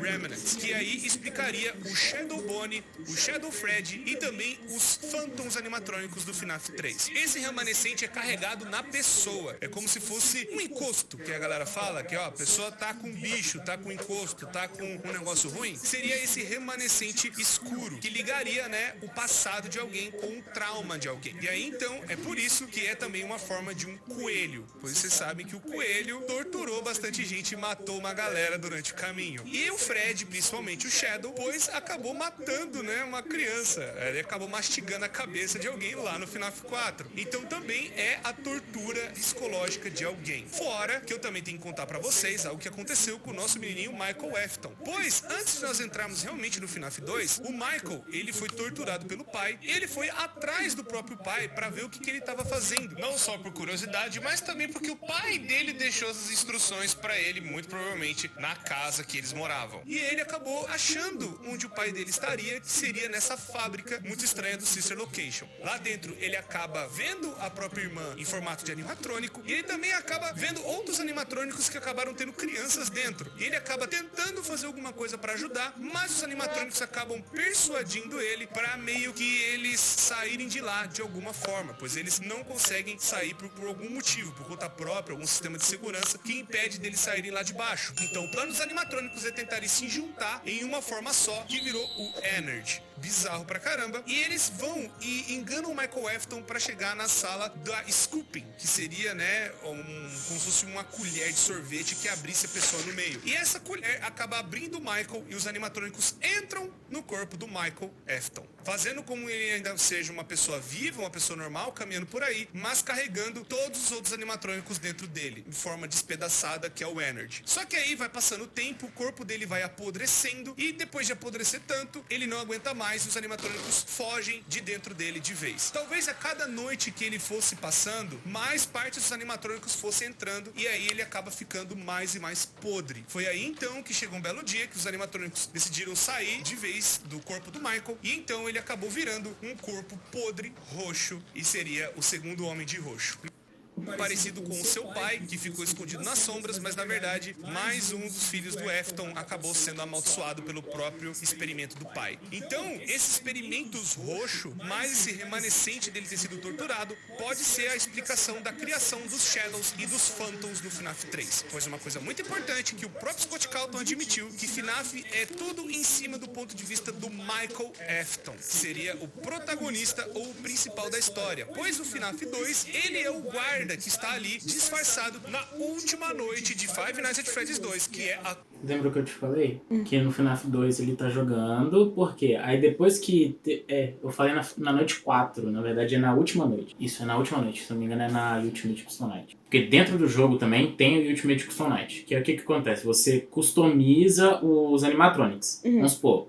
Remnants, que aí explicaria o Shadow Bonnie, o Shadow Fred e também os Phantoms animatrônicos do FNAF 3. Esse remanescente é carregado na pessoa. É como se fosse um encosto, que a galera fala, que ó, a pessoa tá com bicho, tá com encosto, tá com um negócio ruim. Seria esse remanescente escuro, que ligaria, né, o passado de alguém com o trauma de alguém. E aí, então, é por isso que é também uma forma de um coelho, pois vocês sabem que o coelho torturou bastante gente e matou uma galera durante o caminho. E o Fred, principalmente o Shadow, pois acabou matando, né, uma criança. Ele acabou mastigando a cabeça de alguém lá no FNAF 4. Então também é a tortura psicológica de alguém. Fora que eu também tenho que contar pra vocês algo que aconteceu com o nosso menininho Michael Afton. Pois, antes de nós entrarmos realmente no FNAF 2, o Michael, ele foi torturado pelo pai. Ele foi atrás do próprio pai pra ver o que ele estava fazendo. Não só por curiosidade, mas também porque o pai dele deixou essas instruções pra ele, muito provavelmente na casa que eles moravam. E ele acabou achando onde o pai dele estaria, que seria nessa fábrica muito estranha do Sister Location. Lá dentro ele acaba vendo a própria irmã em formato de animatrônico e ele também acaba vendo outros animatrônicos que acabaram tendo crianças dentro. E ele acaba tentando fazer alguma coisa pra ajudar, mas os animatrônicos acabam persuadindo ele pra meio que eles saírem de lá de alguma forma, pois eles não conseguem sair por algum motivo, por conta própria, algum sistema de segurança que impede deles saírem lá de baixo. Então o plano dos animatrônicos é tentarem se juntar em uma forma só, que virou o Energy. Bizarro pra caramba. E eles vão e enganam o Michael Afton pra chegar na sala da Scooping, que seria, né, como se fosse uma colher de sorvete que abrisse a pessoa no meio. E essa colher acaba abrindo o Michael e os animatrônicos entram no corpo do Michael Afton, fazendo como ele ainda seja uma pessoa viva, uma pessoa normal, caminhando por aí, mas carregando todos os outros animatrônicos dentro dele, em forma despedaçada, que é o Energy. Só que aí vai passando o tempo, o corpo dele vai apodrecendo, e depois de apodrecer tanto, ele não aguenta mais, e os animatrônicos fogem de dentro dele de vez. Talvez a cada noite que ele fosse passando, mais partes dos animatrônicos fossem entrando, e aí ele acaba ficando mais e mais podre. Foi aí então que chegou um belo dia que os animatrônicos decidiram sair de vez do corpo do Michael, e então ele acabou virando um corpo podre, roxo, e seria o segundo Homem de Roxo. Parecido com o seu pai, que ficou escondido nas sombras, mas na verdade, mais um dos filhos do Afton acabou sendo amaldiçoado pelo próprio experimento do pai. Então, esses experimentos roxo, mais esse remanescente dele ter sido torturado, pode ser a explicação da criação dos Shadows e dos Phantoms no FNAF 3. Pois uma coisa muito importante que o próprio Scott Calton admitiu, que FNAF é tudo em cima do ponto de vista do Michael Afton, que seria o protagonista ou o principal da história. Pois o FNAF 2, ele é o guarda que está ali disfarçado na última noite de Five Nights at Freddy's 2, que é a... Lembra o que eu te falei? Que no FNAF 2 ele tá jogando, porque aí depois que... eu falei na noite 4, na verdade é na última noite. Isso, é na última noite, se não me engano é na Ultimate Custom Night. Porque dentro do jogo também tem o Ultimate Custom Night, que é o que acontece? Você customiza os animatronics. Vamos supor,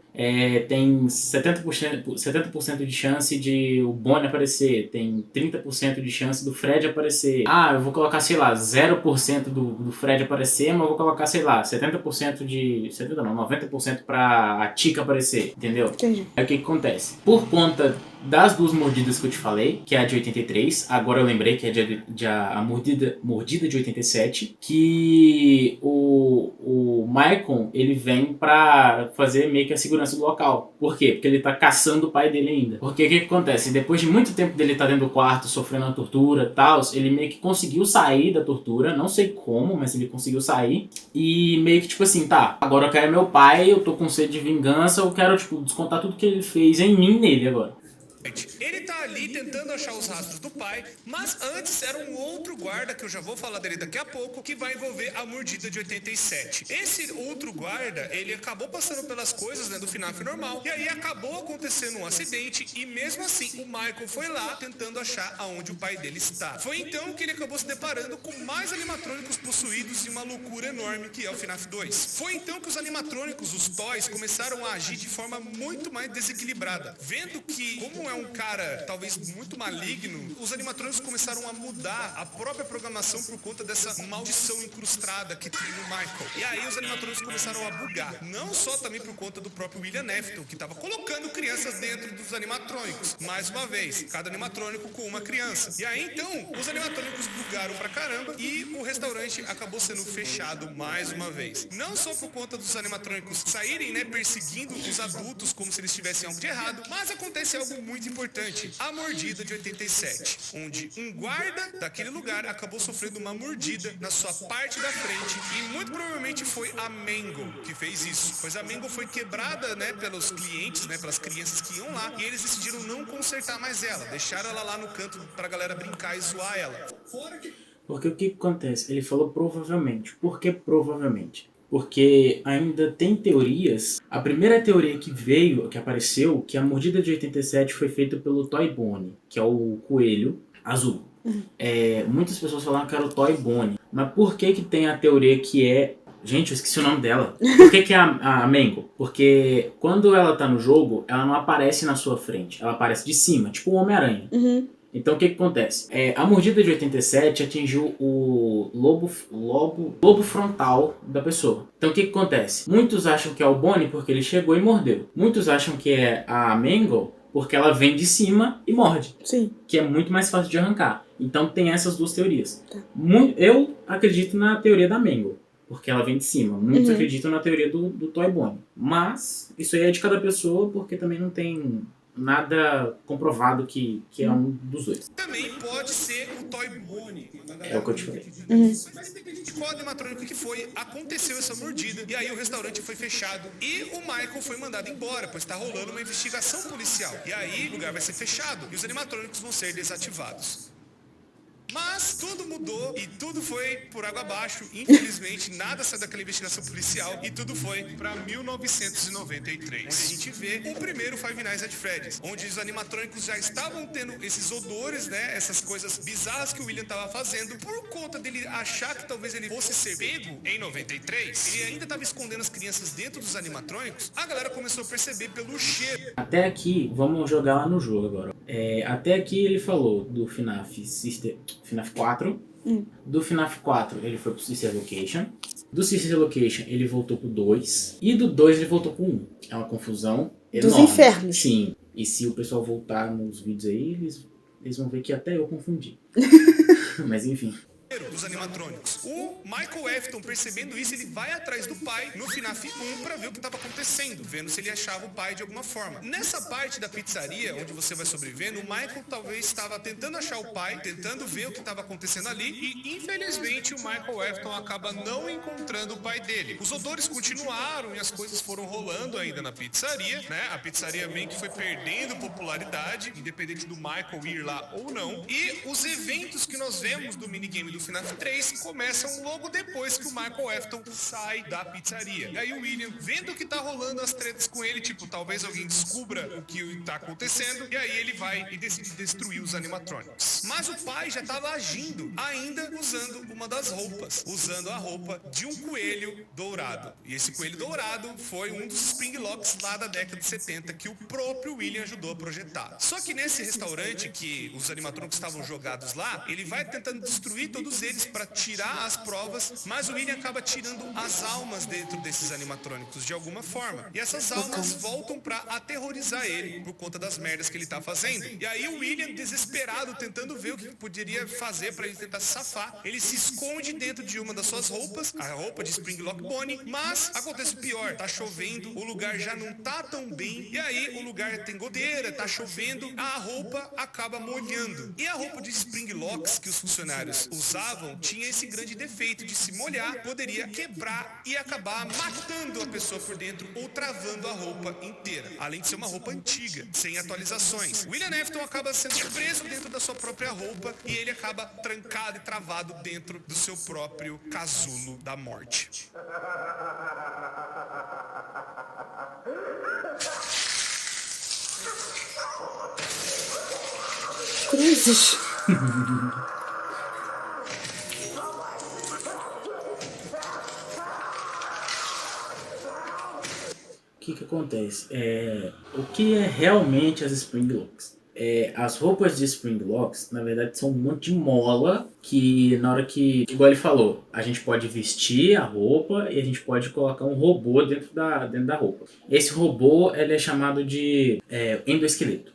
tem 70% de chance de o Bonnie aparecer, tem 30% de chance do Fred aparecer. Ah, eu vou colocar, sei lá, 0% do Fred aparecer, mas eu vou colocar, sei lá, 70% 70% de... 70% não, 90% pra a Tika aparecer, entendeu? Entendi. Aí o que acontece? Por conta das duas mordidas que eu te falei, que é a de 83, agora eu lembrei que é a mordida de 87, que o Michael, ele vem pra fazer meio que a segurança do local. Por quê? Porque ele tá caçando o pai dele ainda. Porque o que acontece? Depois de muito tempo dele estar dentro do quarto, sofrendo a tortura e tal, ele meio que conseguiu sair da tortura, não sei como, mas ele conseguiu sair, e meio que tipo assim, tá, agora eu quero meu pai, eu tô com sede de vingança, eu quero tipo descontar tudo que ele fez em mim nele agora. Ele tá ali tentando achar os rastros do pai, mas antes era um outro guarda, que eu já vou falar dele daqui a pouco, que vai envolver a mordida de 87. Esse outro guarda, ele acabou passando pelas coisas, né, do FNAF normal, e aí acabou acontecendo um acidente, e mesmo assim o Michael foi lá tentando achar aonde o pai dele está. Foi então que ele acabou se deparando com mais animatrônicos possuídos e uma loucura enorme que é o FNAF 2. Foi então que os animatrônicos, os toys, começaram a agir de forma muito mais desequilibrada. Vendo que, como é um cara talvez muito maligno, os animatrônicos começaram a mudar a própria programação por conta dessa maldição incrustada que tem no Michael. E aí os animatrônicos começaram a bugar. Não só também por conta do próprio William Afton, que estava colocando crianças dentro dos animatrônicos. Mais uma vez, cada animatrônico com uma criança. E aí então, os animatrônicos bugaram pra caramba e o restaurante acabou sendo fechado mais uma vez. Não só por conta dos animatrônicos saírem, né, perseguindo os adultos como se eles tivessem algo de errado, mas acontece algo muito importante, a mordida de 87, onde um guarda daquele lugar acabou sofrendo uma mordida na sua parte da frente e muito provavelmente foi a Mango que fez isso, pois a Mango foi quebrada, né, pelos clientes, né, pelas crianças que iam lá, e eles decidiram não consertar mais ela, deixaram ela lá no canto pra galera brincar e zoar ela. Porque o que acontece? Ele falou provavelmente. Por que provavelmente? Porque ainda tem teorias. A primeira teoria que veio, que apareceu, que a mordida de 87 foi feita pelo Toy Bonnie, que é o coelho azul. Muitas pessoas falaram que era o Toy Bonnie. Mas por que que tem a teoria que é... Gente, eu esqueci o nome dela. Por que que é a Mango? Porque quando ela tá no jogo, ela não aparece na sua frente. Ela aparece de cima, tipo o Homem-Aranha. Então o que que acontece? A mordida de 87 atingiu o lobo frontal da pessoa. Então o que que acontece? Muitos acham que é o Bonnie porque ele chegou e mordeu. Muitos acham que é a Mango porque ela vem de cima e morde. Sim. Que é muito mais fácil de arrancar. Então tem essas duas teorias. Eu acredito na teoria da Mango, porque ela vem de cima. Muitos acreditam na teoria do Toy Bonnie. Mas isso aí é de cada pessoa, porque também não tem nada comprovado que é um dos dois. Também pode ser o Toy Bonnie. É o que eu te falei. Mas independente de qual animatrônico que foi, aconteceu essa mordida e aí o restaurante foi fechado e o Michael foi mandado embora, pois está rolando uma investigação policial. E aí o lugar vai ser fechado e os animatrônicos vão ser desativados. Mas tudo mudou e tudo foi por água abaixo. Infelizmente, nada saiu daquela investigação policial e tudo foi pra 1993. Onde a gente vê o primeiro Five Nights at Freddy's, onde os animatrônicos já estavam tendo esses odores, né? Essas coisas bizarras que o William tava fazendo. Por conta dele achar que talvez ele fosse ser pego em 93, ele ainda tava escondendo as crianças dentro dos animatrônicos. A galera começou a perceber pelo cheiro. Até aqui, vamos jogar lá no jogo agora. Até aqui ele falou do FNAF 4. Do FNAF 4 ele foi pro Sister Location. Do Sister Location ele voltou pro 2. E do 2 ele voltou pro 1. É uma confusão enorme. Dos infernos. Sim. E se o pessoal voltar nos vídeos aí, eles vão ver que até eu confundi. Mas enfim. Dos animatrônicos. O Michael Afton, percebendo isso, ele vai atrás do pai no FNAF 1 pra ver o que estava acontecendo, vendo se ele achava o pai de alguma forma. Nessa parte da pizzaria, onde você vai sobrevivendo, o Michael talvez estava tentando achar o pai, tentando ver o que estava acontecendo ali, e infelizmente o Michael Afton acaba não encontrando o pai dele. Os odores continuaram e as coisas foram rolando ainda na pizzaria, né? A pizzaria meio que foi perdendo popularidade, independente do Michael ir lá ou não. E os eventos que nós vemos do minigame do FNAF 3 começam logo depois que o Michael Afton sai da pizzaria. E aí o William, vendo que tá rolando as tretas com ele, tipo, talvez alguém descubra o que tá acontecendo, e aí ele vai e decide destruir os animatrônicos. Mas o pai já tava agindo, ainda usando uma das roupas, usando a roupa de um coelho dourado. E esse coelho dourado foi um dos Springlocks lá da década de 70 que o próprio William ajudou a projetar. Só que nesse restaurante que os animatrônicos estavam jogados lá, ele vai tentando destruir todos todos eles para tirar as provas, mas o William acaba tirando as almas dentro desses animatrônicos de alguma forma. E essas almas voltam para aterrorizar ele por conta das merdas que ele tá fazendo. E aí o William, desesperado, tentando ver o que poderia fazer para ele tentar se safar, ele se esconde dentro de uma das suas roupas, a roupa de Springlock Bonnie, mas acontece o pior, tá chovendo, o lugar já não tá tão bem, e aí o lugar tem goteira, tá chovendo, a roupa acaba molhando. E a roupa de Springlocks que os funcionários usavam tinha esse grande defeito de se molhar, poderia quebrar e acabar matando a pessoa por dentro ou travando a roupa inteira, além de ser uma roupa antiga, sem atualizações. William Afton acaba sendo preso dentro da sua própria roupa e ele acaba trancado e travado dentro do seu próprio casulo da morte. Cruzes. O que acontece? O que é realmente as Springlocks? As roupas de Springlocks, na verdade, são um monte de mola que na hora que, igual ele falou, a gente pode vestir a roupa e a gente pode colocar um robô dentro da roupa. Esse robô ele é chamado de endoesqueleto.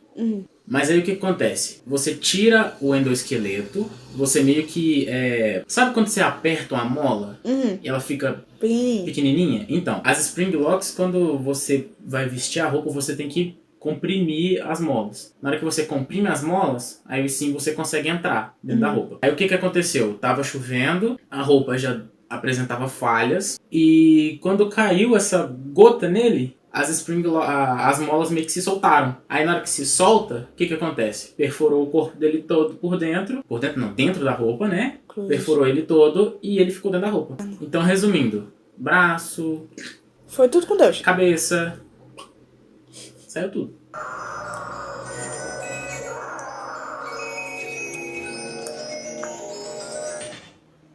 Mas aí o que acontece? Você tira o endoesqueleto, você meio que... sabe quando você aperta uma mola e ela fica pequenininha? Então, as Springlocks, quando você vai vestir a roupa, você tem que comprimir as molas. Na hora que você comprime as molas, aí sim você consegue entrar dentro da roupa. Aí o que aconteceu? Tava chovendo, a roupa já apresentava falhas, e quando caiu essa gota nele, as molas meio que se soltaram. Aí na hora que se solta, o que acontece? Perfurou o corpo dele todo por dentro. Por dentro não, dentro da roupa, né? Perfurou ele todo e ele ficou dentro da roupa. Então, resumindo, braço... Foi tudo com Deus. Cabeça... Saiu tudo.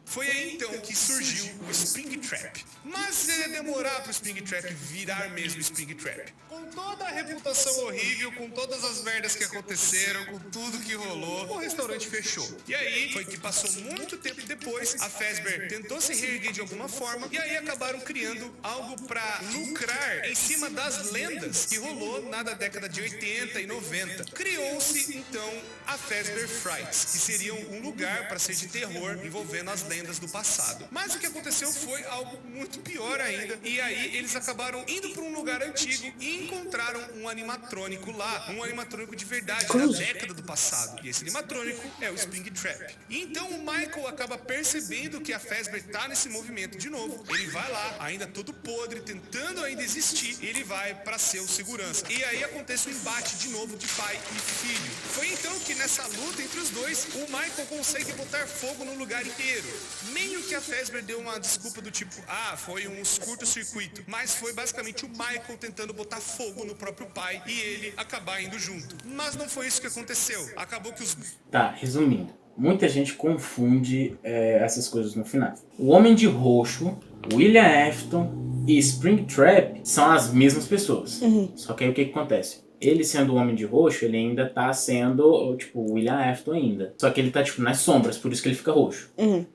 Foi aí então que surgiu o Springtrap. Mas ia demorar pro Springtrap virar mesmo Springtrap. Com toda a reputação horrível, com todas as merdas que aconteceram, com tudo que rolou, o restaurante fechou. E aí foi que passou muito tempo depois, a Fazbear tentou se reerguer de alguma forma, e aí acabaram criando algo pra lucrar em cima das lendas que rolou na década de 80 e 90. Criou-se então a Fazbear Frights, que seria um lugar para ser de terror envolvendo as lendas do passado. Mas o que aconteceu foi algo muito pior ainda, e aí eles acabaram indo para um lugar antigo e encontraram um animatrônico lá, um animatrônico de verdade, da década do passado. E esse animatrônico é o Springtrap. E então o Michael acaba percebendo que a Fazbear tá nesse movimento de novo. Ele vai lá, ainda todo podre, tentando ainda existir, e ele vai para ser o segurança. E aí acontece um embate de novo de pai e filho. Foi então que nessa luta entre os dois, o Michael consegue botar fogo no lugar inteiro. Meio que a Fazbear deu uma desculpa do tipo, foi um curto-circuito, mas foi basicamente o Michael tentando botar fogo no próprio pai e ele acabar indo junto. Mas não foi isso que aconteceu. Acabou que os... Tá, resumindo. Muita gente confunde essas coisas no final. O Homem de Roxo, William Afton e Springtrap são as mesmas pessoas. Só que aí o que acontece? Ele sendo o Homem de Roxo, ele ainda tá sendo, tipo, o William Afton ainda. Só que ele tá, tipo, nas sombras, por isso que ele fica roxo.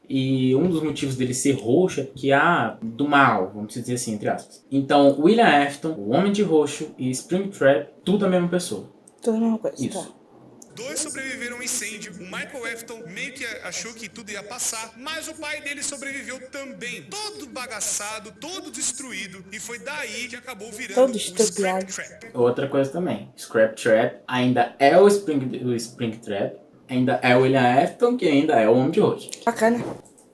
E um dos motivos dele ser roxo é que do mal, vamos dizer assim, entre aspas. Então, William Afton, o Homem de Roxo e Springtrap, tudo a mesma pessoa. Tudo a mesma coisa. Isso. Tá. Dois sobreviveram ao incêndio. O Michael Afton meio que achou que tudo ia passar, mas o pai dele sobreviveu também, todo bagaçado, todo destruído, e foi daí que acabou virando Todo o estupiado. Springtrap. Outra coisa também, Scraptrap ainda é o Springtrap, ainda é o William Afton, que ainda é o Homem de Roxo. Bacana.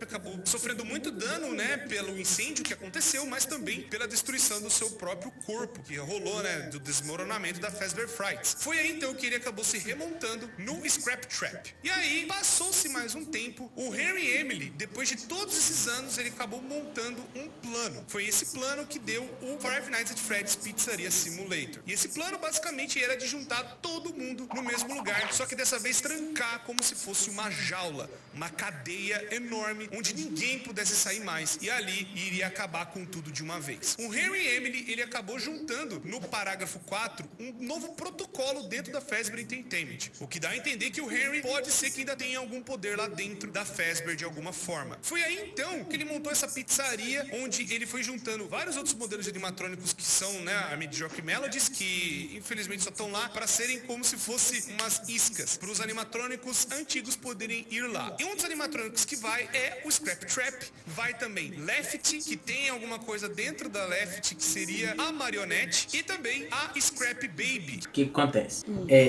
Acabou sofrendo muito dano, né, pelo incêndio que aconteceu, mas também pela destruição do seu próprio corpo, que rolou, né, do desmoronamento da Fazbear Frights. Foi aí então que ele acabou se remontando no Scrap Trap. E aí, passou-se mais um tempo, o Henry Emily, depois de todos esses anos, ele acabou montando um plano. Foi esse plano que deu o Five Nights at Freddy's Pizzeria Simulator. E esse plano basicamente era de juntar todo mundo no mesmo lugar, só que dessa vez trancar como se fosse uma jaula, uma cadeia enorme, onde ninguém pudesse sair mais, e ali iria acabar com tudo de uma vez. O Henry e Emily, ele acabou juntando no parágrafo 4 um novo protocolo dentro da Fazbear Entertainment, o que dá a entender que o Henry pode ser que ainda tenha algum poder lá dentro da Fazbear de alguma forma. Foi aí então que ele montou essa pizzaria, onde ele foi juntando vários outros modelos de animatrônicos que são, né, a Midjoke Melodies, que infelizmente só estão lá para serem como se fosse umas iscas, para os animatrônicos antigos poderem ir lá. E um dos animatrônicos que vai é o Scrap Trap, vai também Lefty, que tem alguma coisa dentro da Lefty que seria a marionete, e também a Scrap Baby. O que acontece?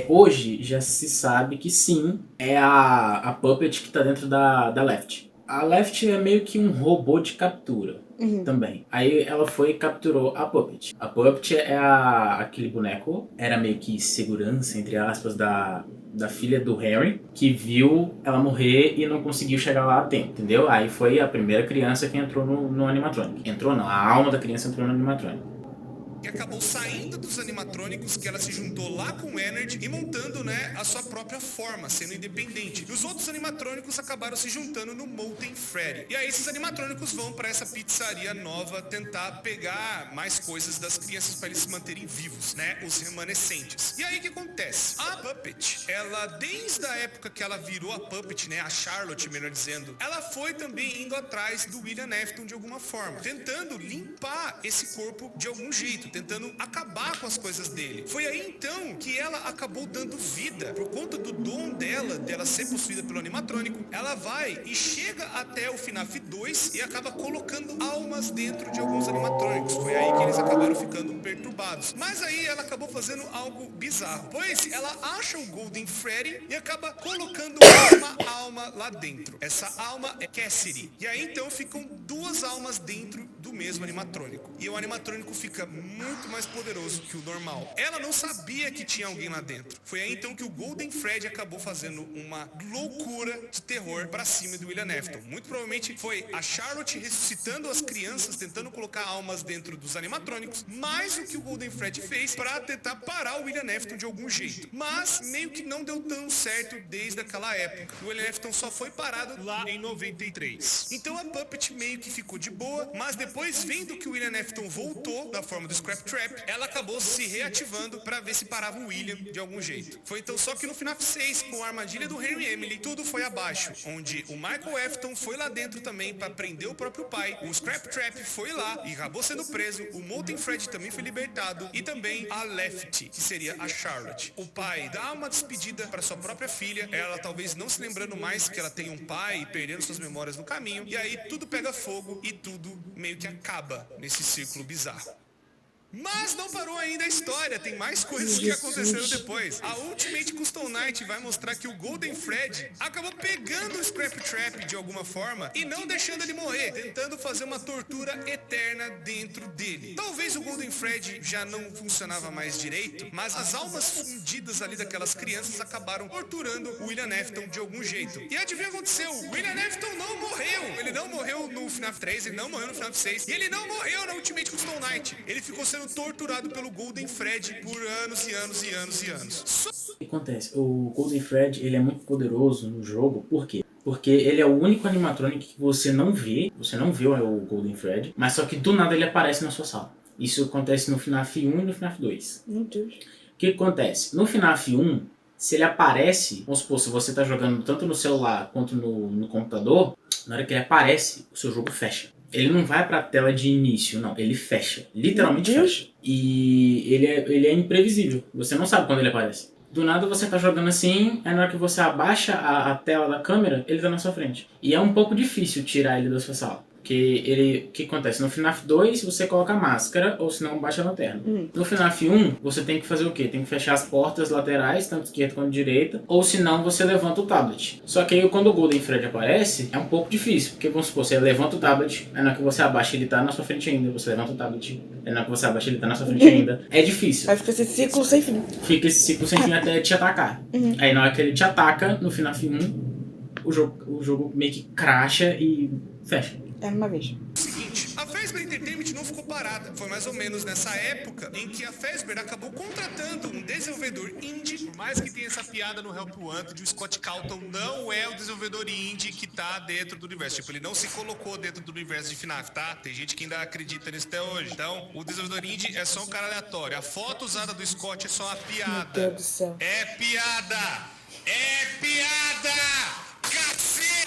Hoje já se sabe que sim, é a Puppet que tá dentro da Lefty. A Lefty é meio que um robô de captura também. Aí ela foi e capturou a Puppet. A Puppet é aquele boneco, era meio que segurança, entre aspas, da filha do Henry, que viu ela morrer e não conseguiu chegar lá a tempo, entendeu? Aí foi a primeira criança que entrou no animatronic. Entrou não, a alma da criança entrou no animatronic. E acabou saindo dos animatrônicos, que ela se juntou lá com o Ennard e montando, né, a sua própria forma, sendo independente. E os outros animatrônicos acabaram se juntando no Molten Freddy. E aí esses animatrônicos vão para essa pizzaria nova tentar pegar mais coisas das crianças para eles se manterem vivos, né, os remanescentes. E aí o que acontece? A Puppet, ela desde a época que ela virou a Puppet, né, a Charlotte, melhor dizendo, ela foi também indo atrás do William Afton de alguma forma, tentando limpar esse corpo de algum jeito, tentando acabar com as coisas dele. Foi aí então que ela acabou dando vida, por conta do dom dela ser possuída pelo animatrônico. Ela vai e chega até o FNAF 2 e acaba colocando almas dentro de alguns animatrônicos. Foi aí que eles acabaram ficando perturbados. Mas aí ela acabou fazendo algo bizarro, pois ela acha o Golden Freddy e acaba colocando uma alma lá dentro. Essa alma é Cassidy. E aí então ficam duas almas dentro do mesmo animatrônico. E o animatrônico fica muito mais poderoso que o normal. Ela não sabia que tinha alguém lá dentro. Foi aí então que o Golden Freddy acabou fazendo uma loucura de terror pra cima do William Afton. Muito provavelmente foi a Charlotte ressuscitando as crianças, tentando colocar almas dentro dos animatrônicos, mais o que o Golden Freddy fez pra tentar parar o William Afton de algum jeito. Mas meio que não deu tão certo desde aquela época. O William Afton só foi parado lá em 93. Então a Puppet meio que ficou de boa, mas depois, vendo que o William Afton voltou da forma do Scrap Trap, ela acabou se reativando pra ver se parava o William de algum jeito. Foi então só que no FNAF 6, com a armadilha do Henry e Emily, tudo foi abaixo, onde o Michael Afton foi lá dentro também pra prender o próprio pai, o Scrap Trap foi lá e acabou sendo preso, o Molten Freddy também foi libertado, e também a Lefty, que seria a Charlotte. O pai dá uma despedida pra sua própria filha, ela talvez não se lembrando mais que ela tem um pai e perdendo suas memórias no caminho, e aí tudo pega fogo e tudo meio que acaba nesse círculo bizarro. Mas não parou ainda a história, tem mais coisas que aconteceram depois. A Ultimate Custom Night vai mostrar que o Golden Freddy acabou pegando o Scrap Trap de alguma forma e não deixando ele morrer, tentando fazer uma tortura eterna dentro dele. Talvez o Golden Freddy já não funcionava mais direito, mas as almas fundidas ali daquelas crianças acabaram torturando o William Afton de algum jeito. E adivinha o que aconteceu? O William Afton não morreu! Ele não morreu no FNAF 3, ele não morreu no FNAF 6, e ele não morreu na Ultimate Custom Night. Ele ficou sendo torturado pelo Golden Freddy por anos e anos e anos e anos. O que acontece? O Golden Freddy, ele é muito poderoso no jogo, por quê? Porque ele é o único animatronic que você não vê o Golden Freddy, mas só que do nada ele aparece na sua sala. Isso acontece no FNAF 1 e no FNAF 2. Meu Deus. O que acontece? No FNAF 1, se ele aparece, vamos supor, se você está jogando tanto no celular quanto no computador, na hora que ele aparece, o seu jogo fecha. Ele não vai pra tela de início, não. Ele fecha. Literalmente fecha. E ele é imprevisível. Você não sabe quando ele aparece. Do nada você tá jogando assim, aí na hora que você abaixa a tela da câmera, ele tá na sua frente. E é um pouco difícil tirar ele da sua sala. Porque o que acontece? No FNAF 2 você coloca máscara, ou senão baixa a lanterna. No FNAF 1 você tem que fazer o quê? Tem que fechar as portas laterais, tanto esquerda quanto direita, ou senão você levanta o tablet. Só que aí quando o Golden Freddy aparece, é um pouco difícil, porque vamos supor, você levanta o tablet, aí na hora que você abaixa ele tá na sua frente ainda, você levanta o tablet, aí na hora que você abaixa ele tá na sua frente ainda. É difícil. Vai ficar esse ciclo sem fim. Fica esse ciclo sem fim até te atacar. Aí na hora que ele te ataca, no FNAF 1, o jogo meio que crasha e fecha. É uma vez. Seguinte, a Fazbear Entertainment não ficou ficou parada. Foi mais ou menos nessa época em que a Fazbear acabou contratando um desenvolvedor indie. Por mais que tenha essa piada no Help Wanted, o Scott Calton não é o desenvolvedor indie que tá dentro do universo. Tipo, ele não se colocou dentro do universo de FNAF, tá? Tem gente que ainda acredita nisso até hoje. Então, o desenvolvedor indie é só um cara aleatório. A foto usada do Scott é só uma piada. Meu Deus do céu. É piada! É piada! Cacete!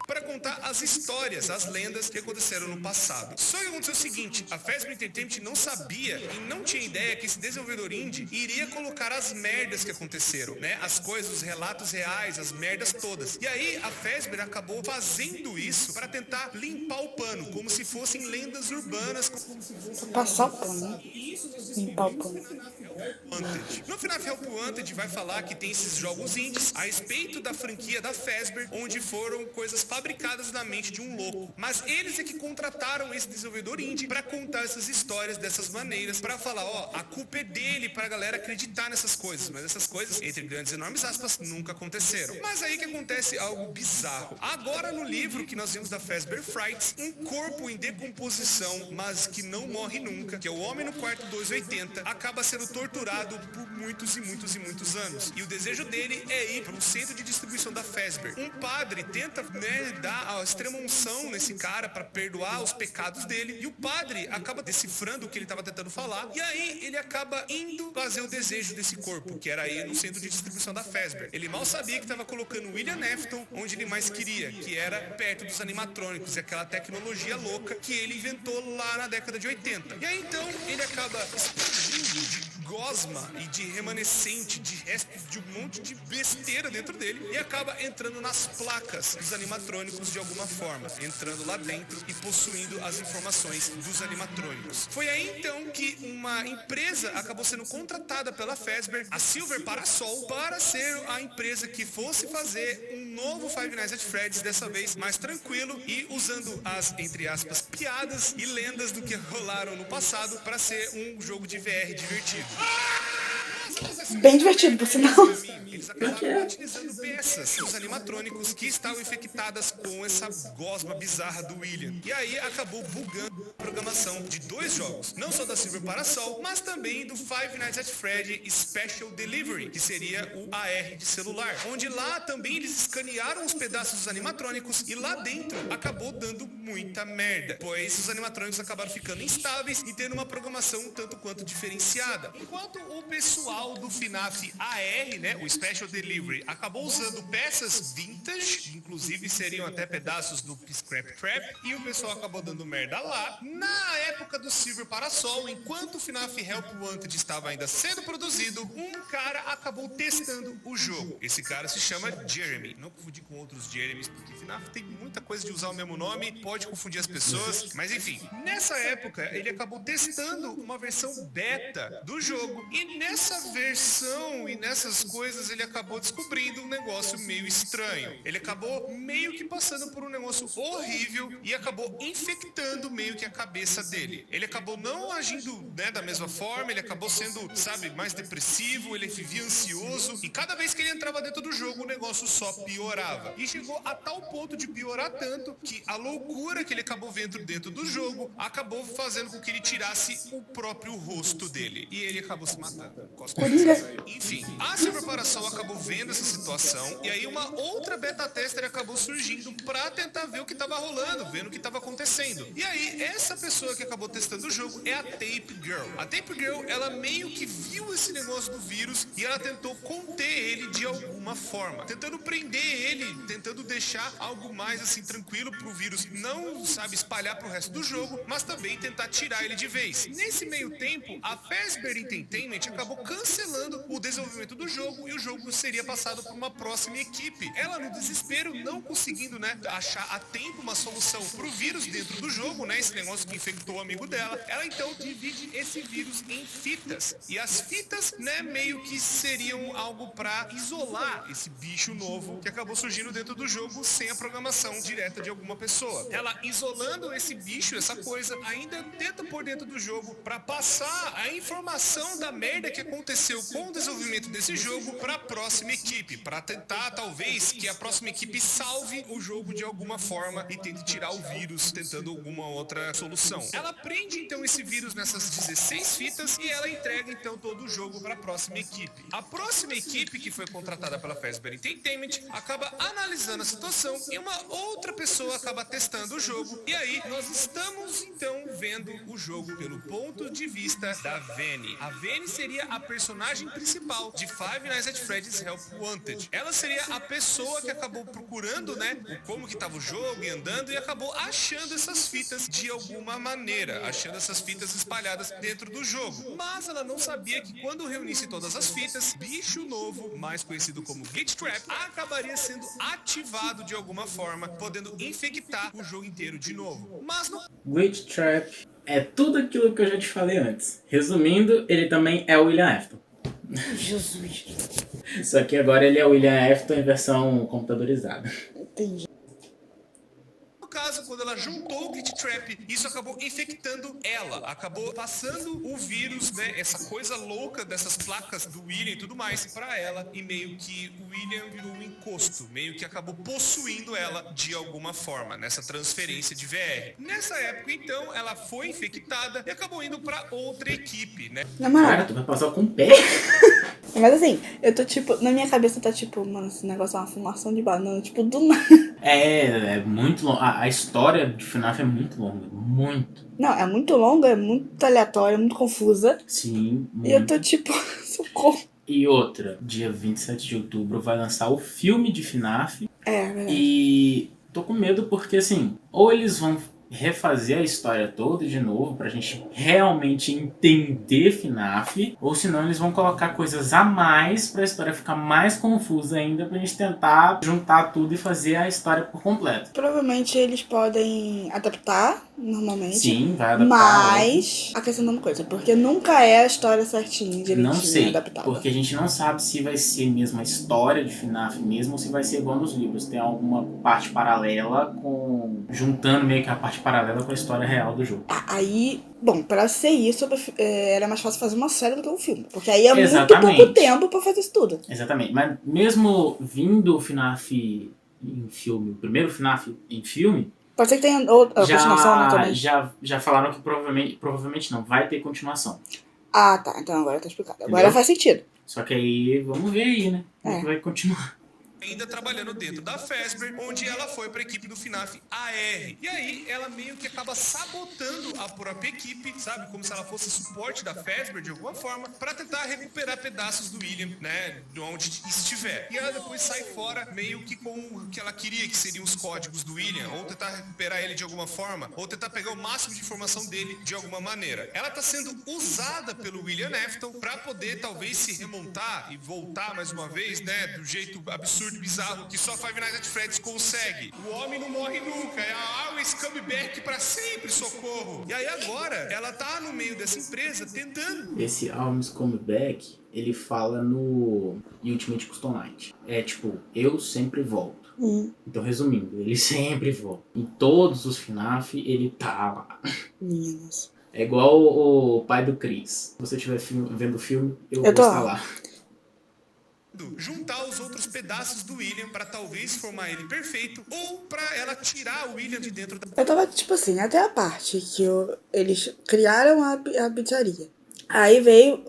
Para contar as histórias, as lendas que aconteceram no passado. Só que aconteceu o seguinte, a Fazbear Entertainment não sabia e não tinha ideia que esse desenvolvedor indie iria colocar as merdas que aconteceram, né? As coisas, os relatos reais, as merdas todas. E aí a Fazbear acabou fazendo isso para tentar limpar o pano, como se fossem lendas urbanas. Passar o pano, né? Limpar o pano. No FNAF Help Wanted vai falar que tem esses jogos indies a respeito da franquia da Fazbear, onde foram coisas fabricadas na mente de um louco. Mas eles é que contrataram esse desenvolvedor indie pra contar essas histórias dessas maneiras, pra falar, ó, a culpa é dele pra galera acreditar nessas coisas. Mas essas coisas, entre grandes e enormes aspas, nunca aconteceram. Mas aí que acontece algo bizarro. Agora no livro que nós vimos da Fazbear Frights, um corpo em decomposição, mas que não morre nunca, que é o Homem no Quarto 280, acaba sendo torturado por muitos e muitos e muitos anos. E o desejo dele é ir para um centro de distribuição da Fazbear. Um padre tenta, né, dar a extrema unção nesse cara para perdoar os pecados dele, e o padre acaba decifrando o que ele estava tentando falar, e aí ele acaba indo fazer o desejo desse corpo, que era ir no centro de distribuição da Fazbear. Ele mal sabia que estava colocando William Afton onde ele mais queria, que era perto dos animatrônicos, e aquela tecnologia louca que ele inventou lá na década de 80. E aí então ele acaba explodindo de gosma e de remanescente, de restos de um monte de besteira dentro dele, e acaba entrando nas placas dos animatrônicos de alguma forma, entrando lá dentro e possuindo as informações dos animatrônicos. Foi aí então que uma empresa acabou sendo contratada pela Fazbear, a Silver Parasol, para ser a empresa que fosse fazer um novo Five Nights at Freddy's, dessa vez mais tranquilo e usando as, entre aspas, piadas e lendas do que rolaram no passado para ser um jogo de VR divertido. Bem divertido, por sinal. Eles acabaram utilizando peças dos animatrônicos que estavam infectadas com essa gosma bizarra do William. E aí acabou bugando a programação de dois jogos, não só da Silver Parasol, mas também do Five Nights at Freddy Special Delivery, que seria o AR de celular, onde lá também eles escanearam os pedaços dos animatrônicos e lá dentro acabou dando muita merda, pois os animatrônicos acabaram ficando instáveis e tendo uma programação um tanto quanto diferenciada. Enquanto o pessoal do FNAF AR, né, o Special Delivery, acabou usando peças vintage, inclusive seriam até pedaços do Scrap Trap, e o pessoal acabou dando merda lá. Na época do Silver Parasol, enquanto o FNAF Help Wanted estava ainda sendo produzido, um cara acabou testando o jogo. Esse cara se chama Jeremy. Não confundir com outros Jeremys, porque FNAF tem muita coisa de usar o mesmo nome, pode confundir as pessoas, mas enfim. Nessa época, ele acabou testando uma versão beta do jogo, e nessa versão e nessas coisas ele acabou descobrindo um negócio meio estranho. Ele acabou meio que passando por um negócio horrível e acabou infectando meio que a cabeça dele. Ele acabou não agindo, né, da mesma forma, ele acabou sendo, sabe, mais depressivo, ele vivia ansioso, e cada vez que ele entrava dentro do jogo o negócio só piorava. E chegou a tal ponto de piorar tanto que a loucura que ele acabou vendo dentro do jogo acabou fazendo com que ele tirasse o próprio rosto dele. E ele acabou se matando. Enfim, a Silver Parasol acabou vendo essa situação, e aí uma outra beta tester acabou surgindo pra tentar ver o que tava rolando, vendo o que tava acontecendo. E aí, essa pessoa que acabou testando o jogo é a Tape Girl. A Tape Girl, ela meio que viu esse negócio do vírus e ela tentou conter ele de alguma forma, tentando prender ele, tentando deixar algo mais assim tranquilo pro vírus não, sabe, espalhar pro resto do jogo, mas também tentar tirar ele de vez. Nesse meio tempo, a Fazbear Entertainment acabou cancelando o desenvolvimento do jogo e o jogo seria passado por uma próxima equipe. Ela, no desespero, não conseguindo, né, achar a tempo uma solução pro vírus dentro do jogo, né, esse negócio que infectou o amigo dela, ela então divide esse vírus em fitas. E as fitas, né, meio que seriam algo pra isolar esse bicho novo que acabou surgindo dentro do jogo sem a programação direta de alguma pessoa. Ela, isolando esse bicho, essa coisa, ainda tenta por dentro do jogo pra passar a informação da merda que aconteceu aconteceu com o desenvolvimento desse jogo para a próxima equipe, para tentar talvez que a próxima equipe salve o jogo de alguma forma e tente tirar o vírus tentando alguma outra solução. Ela prende então esse vírus nessas 16 fitas e ela entrega então todo o jogo para a próxima equipe. A próxima equipe, que foi contratada pela Fazbear Entertainment, acaba analisando a situação e uma outra pessoa acaba testando o jogo. E aí nós estamos então vendo o jogo pelo ponto de vista da Vanny. A Vanny seria a personagem principal de Five Nights at Freddy's Help Wanted. Ela seria a pessoa que acabou procurando, né, como que tava o jogo e andando e acabou achando essas fitas de alguma maneira, achando essas fitas espalhadas dentro do jogo. Mas ela não sabia que quando reunisse todas as fitas, bicho novo, mais conhecido como Glitch Trap, acabaria sendo ativado de alguma forma, podendo infectar o jogo inteiro de novo. Mas não... Glitch Trap é tudo aquilo que eu já te falei antes. Resumindo, ele também é o William Afton. Jesus. Só que agora ele é o William Afton em versão computadorizada. Entendi. No caso, quando ela juntou o Glitch Trap, isso acabou infectando ela, acabou passando o vírus, né, essa coisa louca dessas placas do William e tudo mais, pra ela, e meio que o William virou um encosto, meio que acabou possuindo ela de alguma forma, nessa transferência de VR. Nessa época, então, ela foi infectada e acabou indo pra outra equipe, né? Na moral. Cara, tu vai passar com o pé? Mas assim, eu tô tipo, na minha cabeça tá tipo, mano, esse negócio é uma fumação de banana, tipo, do nada. É muito longo. A história de FNAF é muito longa. Muito. Não, é muito longa, é muito aleatória, é muito confusa. Sim, muito. E eu tô tipo, socorro. E outra, dia 27 de outubro vai lançar o filme de FNAF. É verdade. E tô com medo porque, assim, ou eles vão refazer a história toda de novo pra gente realmente entender FNAF, ou senão eles vão colocar coisas a mais pra história ficar mais confusa ainda, pra gente tentar juntar tudo e fazer a história por completo. Provavelmente eles podem adaptar, normalmente. Sim, vai adaptar. Mas a questão é uma coisa, porque nunca é a história certinha, direitinho, Não sei, adaptada. porque a gente não sabe se vai ser mesmo a história de FNAF mesmo, ou se vai ser igual nos livros. Tem alguma parte paralela juntando meio que a parte paralela com a história real do jogo. Aí, bom, pra ser isso, era mais fácil fazer uma série do que um filme. Porque aí é Exatamente. muito pouco tempo pra fazer isso tudo. Exatamente, mas mesmo vindo o FNAF em filme, o primeiro FNAF em filme, Pode ser que tenha outra continuação, né, também. já falaram que provavelmente não, vai ter continuação. Ah, tá. Então agora tá explicado. Agora Entendeu? faz sentido. Só que aí, vamos ver aí, né? Como é É. que vai continuar. Ainda trabalhando dentro da Fazbear, onde ela foi para a equipe do FNAF AR. E aí, ela meio que acaba sabotando a própria equipe, sabe? Como se ela fosse suporte da Fazbear de alguma forma, para tentar recuperar pedaços do William, né? De onde estiver. E ela depois sai fora, meio que com o que ela queria, que seriam os códigos do William, ou tentar recuperar ele de alguma forma, ou tentar pegar o máximo de informação dele de alguma maneira. Ela tá sendo usada pelo William Afton para poder talvez se remontar e voltar mais uma vez, né? Do jeito absurdo, bizarro, que só Five Nights at Freddy's consegue. O homem não morre nunca, é a always come back pra sempre, socorro. E aí agora, ela tá no meio dessa empresa tentando. Esse Alms Comeback, ele fala no Ultimate Custom Night. É tipo, eu sempre volto. Então, resumindo, ele sempre volta. Em todos os FNAF, ele tá lá. Meninas. É igual o pai do Chris. Se você estiver vendo o filme, eu vou tô estar lá. Juntar os outros pedaços do William pra talvez formar ele perfeito, ou pra ela tirar o William de dentro da... Eu tava, tipo assim, até a parte que eles criaram a pizzaria. Aí veio,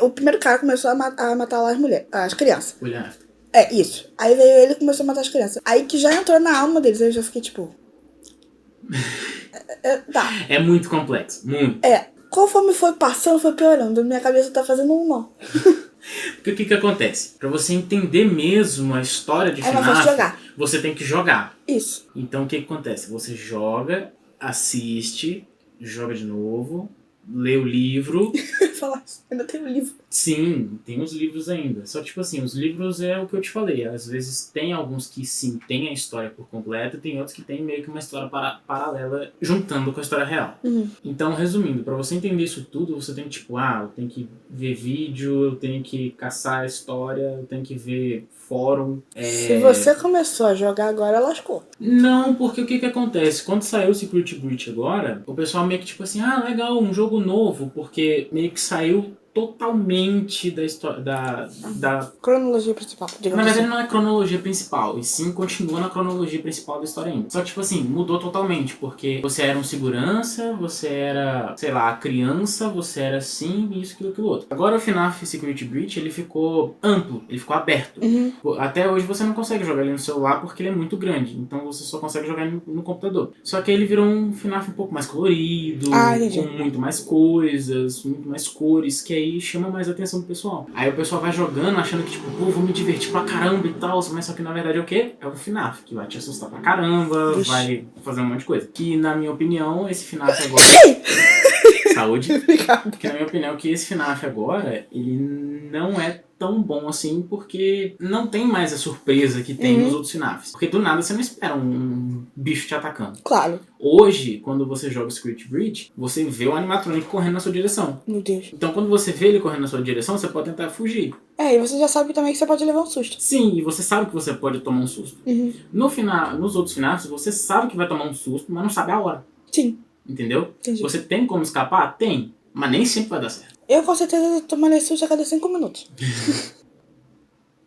o primeiro cara começou a matar lá as crianças. William Afton. É, isso. Aí veio ele e começou a matar as crianças. Aí que já entrou na alma deles, aí eu já fiquei tipo... Tá. É muito complexo, muito. Conforme foi passando, foi piorando. Minha cabeça tá fazendo um nó. Porque o que acontece? Pra você entender mesmo a história de É mais fácil FNAF, jogar. você tem que jogar. Isso. Então o que acontece? Você joga, assiste, joga de novo, lê o livro. Falar, ainda tem um livro. Sim, tem os livros ainda. Só tipo assim, os livros é o que eu te falei. Às vezes tem alguns que sim, tem a história por completo, e tem outros que tem meio que uma história paralela juntando com a história real. Então, resumindo, pra você entender isso tudo, você tem que tipo, eu tenho que ver vídeo, eu tenho que caçar a história, eu tenho que ver fórum. Se você começou a jogar agora, lascou. Não, porque o que acontece? Quando saiu o Security Breach agora, o pessoal meio que tipo assim, legal, um jogo novo, porque meio que saiu totalmente da história, da... Cronologia principal, Na digamos verdade assim. não é cronologia principal, e sim continua na cronologia principal da história ainda. Só que, tipo assim, mudou totalmente, porque você era um segurança, você era, sei lá, criança, você era assim, isso, aquilo, outro. Agora o FNAF Security Breach, ele ficou amplo, ele ficou aberto. Até hoje você não consegue jogar ele no celular porque ele é muito grande, então você só consegue jogar ele no computador. Só que ele virou um FNAF um pouco mais colorido, com muito mais coisas, muito mais cores, que aí chama mais a atenção do pessoal. Aí o pessoal vai jogando achando que, tipo, pô, vou me divertir pra caramba e tal, mas só que na verdade é o quê? É o FNAF, que vai te assustar pra caramba, vai fazer um monte de coisa. Que na minha opinião, esse FNAF agora... Saúde. Obrigado. Que na minha opinião, que esse FNAF agora, ele não é tão bom assim, porque não tem mais a surpresa que tem nos outros FNAFs. Porque do nada você não espera um bicho te atacando. Claro. Hoje, quando você joga o Security Breach, você vê o animatronic correndo na sua direção. Meu Deus. Então quando você vê ele correndo na sua direção, você pode tentar fugir. E você já sabe também que você pode levar um susto. Sim, e você sabe que você pode tomar um susto. Nos outros FNAFs, você sabe que vai tomar um susto, mas não sabe a hora. Sim. Entendeu? Entendi. Você tem como escapar? Tem. Mas nem sempre vai dar certo. Eu com certeza tomaria susto a cada 5 minutos.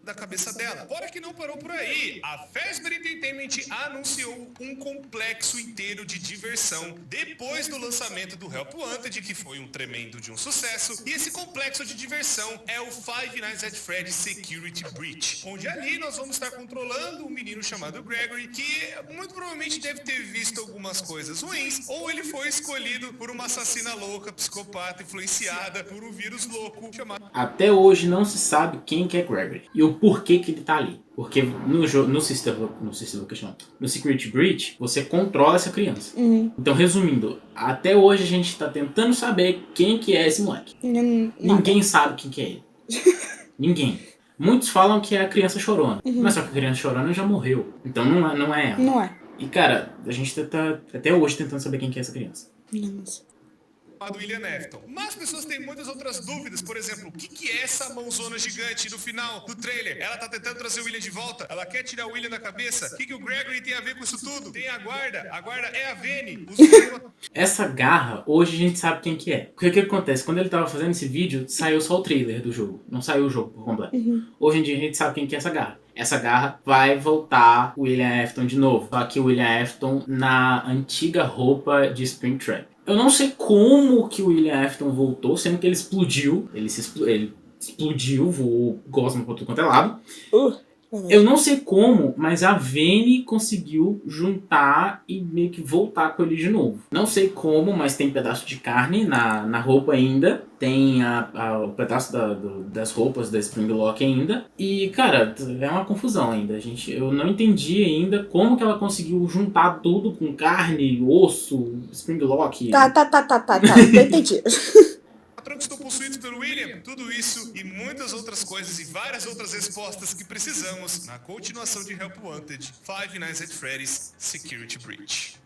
Da cabeça dela. Fora que não parou por aí. A Fazbear Entertainment anunciou um complexo inteiro de diversão depois do lançamento do Help Wanted, que foi um tremendo de um sucesso. E esse complexo de diversão é o Five Nights at Freddy's Security Breach, onde ali nós vamos estar controlando um menino chamado Gregory, que muito provavelmente deve ter visto algumas coisas ruins, ou ele foi escolhido por uma assassina louca, psicopata, influenciada por um vírus louco chamado... Até hoje não se sabe quem que é Gregory e o porquê que ele tá ali. Porque no Security Breach, você controla essa criança. Então, resumindo, até hoje a gente tá tentando saber quem que é esse moleque. Ninguém sabe quem que é ele. Ninguém. Muitos falam que é a criança chorona. Mas só que a criança chorona já morreu. Então não é ela. Não é. E cara, a gente tá até hoje tentando saber quem que é essa criança. Nossa. do William Afton. Mas as pessoas têm muitas outras dúvidas. Por exemplo, o que é essa mãozona gigante no final do trailer? Ela tá tentando trazer o William de volta? Ela quer tirar o William da cabeça? O que o Gregory tem a ver com isso tudo? Tem a guarda. A guarda é a Vene. Essa garra, hoje a gente sabe quem que é. Porque o que acontece? Quando ele tava fazendo esse vídeo, saiu só o trailer do jogo. Não saiu o jogo por completo. Hoje em dia a gente sabe quem que é essa garra. Essa garra vai voltar o William Afton de novo. Só que o William Afton na antiga roupa de Springtrap. Eu não sei como que o William Afton voltou, sendo que ele explodiu. Ele explodiu, voou gosma pra tudo quanto é lado. Eu não sei como, mas a Vene conseguiu juntar e meio que voltar com ele de novo. Não sei como, mas tem pedaço de carne na roupa ainda. Tem o pedaço das roupas da Springlock ainda. E, cara, é uma confusão ainda. Eu não entendi ainda como que ela conseguiu juntar tudo com carne, osso, Springlock. Tá. Eu entendi. Que estão possuídos pelo William, tudo isso e muitas outras coisas e várias outras respostas que precisamos na continuação de Help Wanted, Five Nights at Freddy's Security Breach.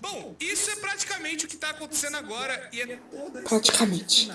Bom, isso é praticamente o que está acontecendo agora e é toda Praticamente.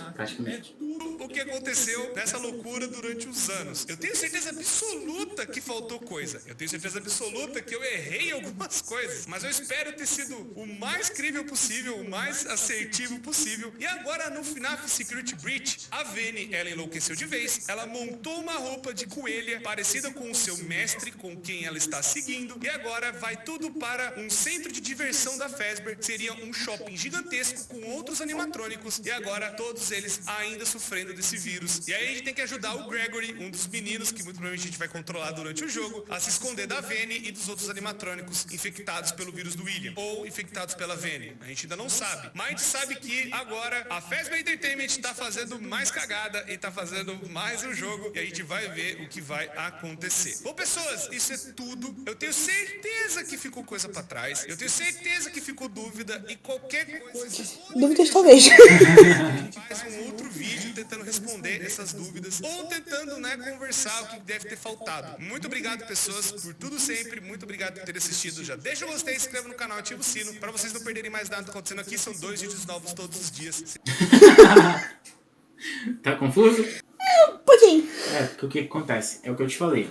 tudo o que aconteceu nessa loucura durante os anos. Eu tenho certeza absoluta que faltou coisa. Eu tenho certeza absoluta que eu errei algumas coisas. Mas eu espero ter sido o mais crível possível, o mais assertivo possível. E agora no FNAF Security Breach, a Vene, ela enlouqueceu de vez. Ela montou uma roupa de coelha parecida com o seu mestre, com quem ela está seguindo. E agora vai tudo para um centro de diversão da Fazbear. Seria um shopping gigantesco com outros animatrônicos. E agora todos eles ainda sofrendo desse vírus. E aí a gente tem que ajudar o Gregory, um dos meninos que muito provavelmente a gente vai controlar durante o jogo, a se esconder da Vene e dos outros animatrônicos infectados pelo vírus do William. Ou infectados pela Vene. A gente ainda não sabe. Mas a gente sabe que agora a Fazbear Entertainment tá fazendo mais cagada e tá fazendo mais um jogo. E a gente vai ver o que vai acontecer. Bom, pessoas, isso é tudo. Eu tenho certeza que ficou coisa pra trás. Eu tenho certeza que ficou dúvida e qualquer coisa. Dúvidas talvez. Faz um outro vídeo tentando responder essas dúvidas ou tentando, né, conversar o que deve ter faltado. Muito obrigado, pessoas, por tudo sempre. Muito obrigado por ter assistido. Já deixa o gostei, se inscreva no canal, ativa o sino para vocês não perderem mais nada acontecendo aqui. São 2 vídeos novos todos os dias. Tá confuso? Um pouquinho. Porque o que acontece? É o que eu te falei.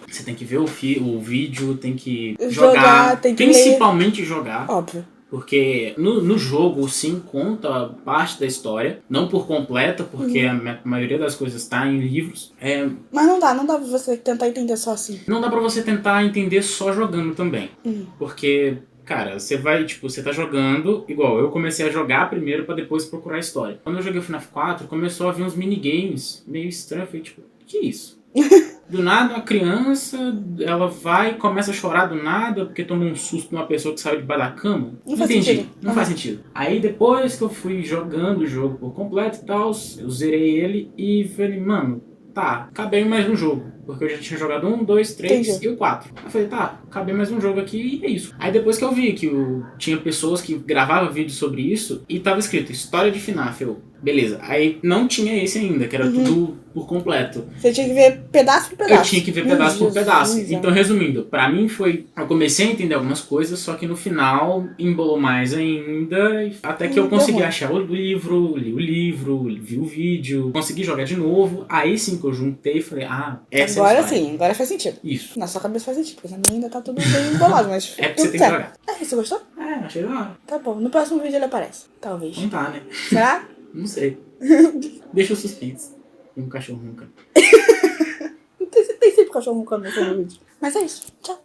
Você tem que ver o vídeo, tem que Jogar, tem que principalmente jogar. Óbvio. Porque no jogo, sim, conta parte da história, não por completa, porque a maioria das coisas está em livros. Mas não dá pra você tentar entender só assim. Não dá pra você tentar entender só jogando também. Porque, cara, você tá jogando, igual, eu comecei a jogar primeiro pra depois procurar a história. Quando eu joguei o FNAF 4, começou a vir uns minigames meio estranhos, eu falei, tipo, que isso? Do nada, uma criança, ela vai e começa a chorar do nada porque toma um susto de uma pessoa que saiu debaixo da cama. Não faz entendi, sentido. não faz sentido. Aí depois que eu fui jogando o jogo por completo e tal, eu zerei ele e falei, mano, tá, acabei mais um jogo. Porque eu já tinha jogado 1, 2, 3 Entendi. e o 4. Eu falei, tá, acabei mais um jogo aqui e é isso. Aí depois que eu vi que tinha pessoas que gravavam vídeos sobre isso e tava escrito História de FNAF, eu, beleza. Aí não tinha esse ainda, que era tudo por completo. Você tinha que ver pedaço por pedaço. Eu tinha que ver pedaço por pedaço. Então, resumindo, pra mim foi... Eu comecei a entender algumas coisas, só que no final embolou mais ainda. Até que eu consegui achar o livro, li o livro, vi o vídeo, consegui jogar de novo. Aí sim que eu juntei e falei, essa agora é a história. sim, agora faz sentido. Isso. Na sua cabeça faz sentido, porque na minha ainda tá tudo bem embolado, mas É porque tudo você tem certo. que jogar. Você gostou? Achei da hora. Tá bom, no próximo vídeo ele aparece. Talvez. Não tá, né? Será? Não sei. Deixa o suspense. Tem um cachorro ronca. Tem sempre cachorro roncando no vídeo. Mas é isso. Tchau.